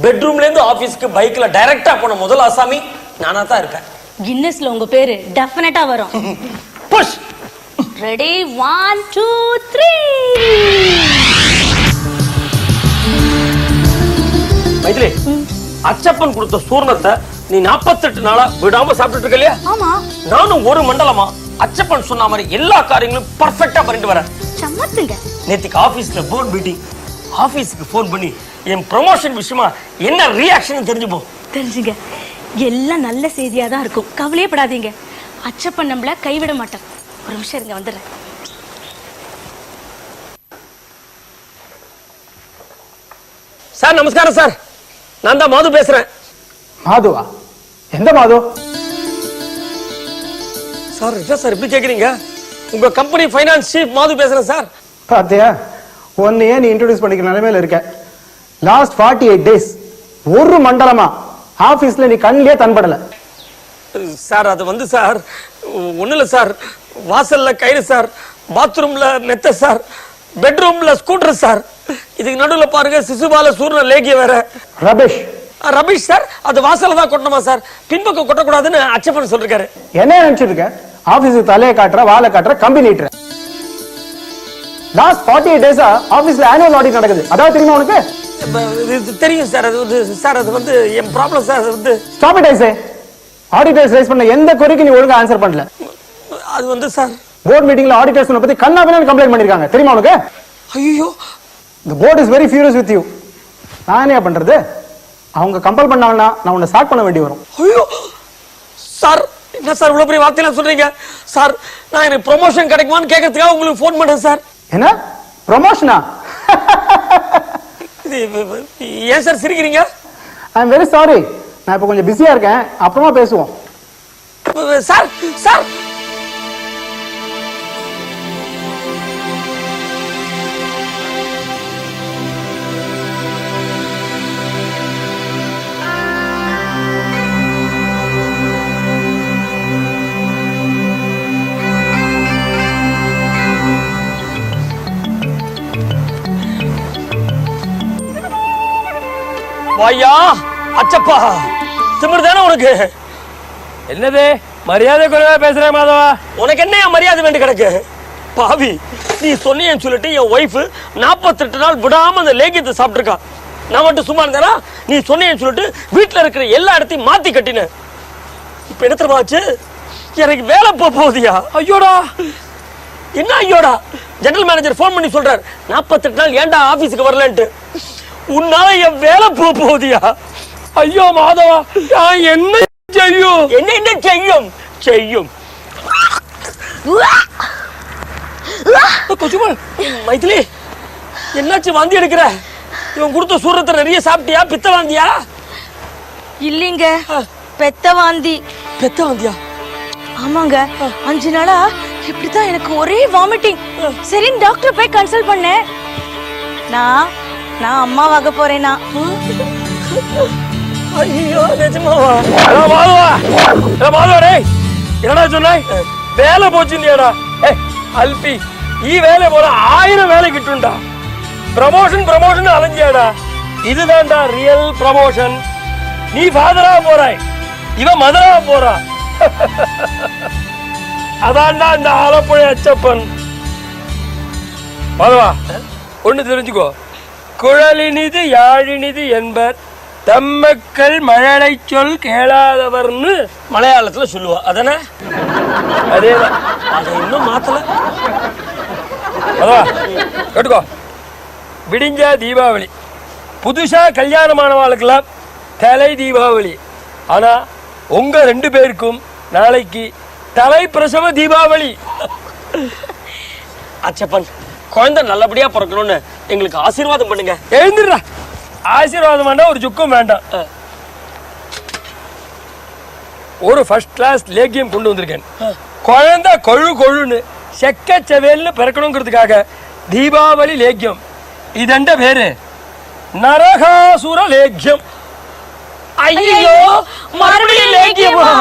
பெட்ரூம்ல இருந்து ஆபீஸ்க்கு பைக்ல டைரக்டா போன முதல் ஆசாமி நானா தான் இருக்கேன். கின்னஸ்ல உங்க பேரு டெஃபினட்டா வரும். புஷ். ரெடி 1 2 3. மைதிலி, அச்சப்பன் கொடுத்த சூர்ணத்தை நீ 48 நாளா விடாம சாப்பிட்டு இருக்க இல்லையா? ஆமா. நானும் ஒரு மண்டலமா அச்சப்பன் சொன்ன மாதிரி எல்லா காரியங்களும் பர்ஃபெக்ட்டா பண்ணிட்டு வரேன். சம்மத்துங்க. நேத்திக்கு ஆபீஸ்ல போர்ட் மீட்டிங். ஆபீஸ்க்கு போன் பண்ணி என் ப்ரமோஷன் விஷயமா என்ன ரியாக்ஷன் தெரிஞ்சுப்போம். தெரிஞ்சுங்க, எல்லாம் நல்ல செய்தியா தான் இருக்கும். கவலையே படாதீங்க. அச்சப்பன் நம்மள கைவிட மாட்டார். ஒரு நிமிஷம் இருங்க, வந்துடுறேன். சார் நமஸ்காரம் சார், நான் தான் மாது பேசுறேன். மாதுவா? எந்த மாது? சார் என்ன சார் இப்படி கேக்குறீங்க? உங்க கம்பெனி ஃபைனான்ஸ் சீஃப் மாது பேசுறேன் சார். பாத்தியா, ஒன்னையே நீ இன்ட்ரோடியூஸ் பண்ணிக்கிற நிலைமையில இருக்க. லாஸ்ட் 48 days ஒரு மண்டலமா ஆபீஸ்ல நீ கண்ணிலே தன்படல. சார் அது வந்து சார் ஒண்ணு இல்ல சார், வாசல்ல கயிறு சார், பாத்ரூம்ல மெத்த சார், பெட்ரூம்ல ஸ்கூட்டர் சார், இதுக்கு நடுவுல பாருங்க சிசுபால சூர்ண லேகிய வேற. ரபிஷ். ரபிஷ் சார், அது வாசல்ல தான் கொட்டணுமா சார், பின்பக்கம் கொட்டக்கூடாதுன்னு அச்சப்பன் சொல்லிருக்காரு. என்ன நினைச்சிருக்க? ஆபீஸுக்கு தலையை காட்டுற, வாழை காட்டுற, கம்பி நீட்டுற. லாஸ்ட் 48 days ஆபீஸ்ல ஆனுவல் ஆடிட் நடக்குது. அதாவது தெரியுமா உனக்கு? தெரியும் சார். அது வந்து சார் அது வந்து என் ப்ராப்ளம் சார். அது வந்து stop it. I say auditors rice பண்ண எந்த queryக்கு நீ ஒழுங்கா ஆன்சர் பண்ணல. அது வந்து சார் போர்ட் மீட்டிங்ல ஆடிட்டர்ஸ் உன்னை பத்தி கண்ணாபின்னு கம்ப்ளைண்ட் பண்ணிருக்காங்க. தெரியுமா உனக்கு? ஐயோ, the board is very furious with you. நான் என்ன பண்றது? அவங்க கம்பல் பண்ணாங்கன்னா நான் உன்னை சாக் பண்ண வேண்டி வரும். ஐயோ சார், என்ன சார் இவ்வளவு பெரிய வார்த்தையெல்லாம் சொல்றீங்க சார்? நான் எனக்கு ப்ரமோஷன் கிடைக்குமான்னு கேட்கறதுக்காக உங்களுக்கு ஃபோன் பண்ணேன் சார். என்ன ப்ரமோஷனா? ஏன் சார் சிரிக்கிறீங்க? ஐ அம் வெரி சாரி. நான் இப்ப கொஞ்சம் பிஸியா இருக்கேன், அப்புறமா பேசுவோம். சார் சார் வாயா அச்சப்பா, திமிர்தானே உனக்கு? என்னது மரியாதை குறைவா பேசுறேன் மாதவா? உனக்கு என்ன மரியாதை வேண்டி கிடக்கு? பாவி, நீ சொன்னேன்னு சொல்லிட்டு என் ஒய்ஃப் 48 நாள் விடாம அந்த லேகியத்தை சாப்பிட்டுருக்கா. நான் மட்டும் சும்மா இருந்தேனா? நீ சொன்னேன்னு சொல்லிட்டு வீட்டுல இருக்கிற எல்லா இடத்தையும் மாத்தி கட்டின. இப்ப என்ன தெரியுமா ஆச்சு? எனக்கு வேலை போகுதியா? ஐயோடா, என்ன ஐயோடா? ஜெனரல் மேனேஜர் ஃபோன் பண்ணி சொல்றாரு 48 நாள் ஏன்டா ஆபீஸுக்கு வரலன்ட்டு. உன்னால என் வேலை போகுதியா? ஐயோ மாதவா, நான் என்ன செய்யும்? என்ன செய்யும்? செய்யும் மைதிலி, என்னாச்சு வாந்தி எடுக்கிற? இவன் கொடுத்த சூரத்தை நிறைய சாப்பிட்டியா? பித்த வாந்தியா? இல்லைங்க, பெத்த வாந்தி. பெத்த வாந்தியா? ஆமாங்க, 5 நாளா இப்படித்தான் எனக்கு ஒரே வாமிட்டிங். சரி டாக்டர் போய் கன்சல்ட் பண்ணேன். நான் அம்மாவாக போறேனா? ஐயோ நிஜமாவா? மாதவா, மாதவா டேய், என்னடா சொன்னாய்? வேலை போச்சுண்டியாடா. அல்பி, ஈ வேலை போற 1000 வேலை கிட்டுண்டா. ப்ரமோஷன் அலைஞ்சியாடா. இதுதான்டா ரியல் ப்ரமோஷன். நீ ஃபாதரா போறாய், இவன் மதரா போறா. அதான்டா இந்த ஆலப்புழை அச்சப்பன். மாதவா, ஒண்ணு தெரிஞ்சுக்கோ, குழலினிது யாழினிது என்பர் தம்மக்கள் மழலை சொல் கேளாதவர்னு மலையாளத்துல சொல்லுவா. அதானே? அதேதான். அதை இன்னும் மாத்தல. அதான் கேட்டுக்கோ, விடிஞ்சா தீபாவளி, புதுசா கல்யாணமானவாளுக்கெல்லாம் தலை தீபாவளி. ஆனா உங்க 2 பேருக்கும் நாளைக்கு தலை பிரசவ தீபாவளி. அச்சப்பன், குழந்தை நல்லபடியா பிறக்கணும்னு எங்களுக்கு ஆசீர்வாதம் பண்ணுங்க. எழுந்துடுறா. ஆசீர்வாதம் வேண்டாம், ஒரு சுக்கம் வேண்டாம். ஒரு ஃபர்ஸ்ட் கிளாஸ் லேகியம் கொண்டு வந்திருக்கேன். குழந்தை கொழுன்னு செக்கச்சவேல்னு பிறக்கணுங்கிறதுக்காக தீபாவளி லேகியம். இதண்ட பேரு நரகாசுர லேகியம். ஐயோ, மறுபடியும் லேகியமா?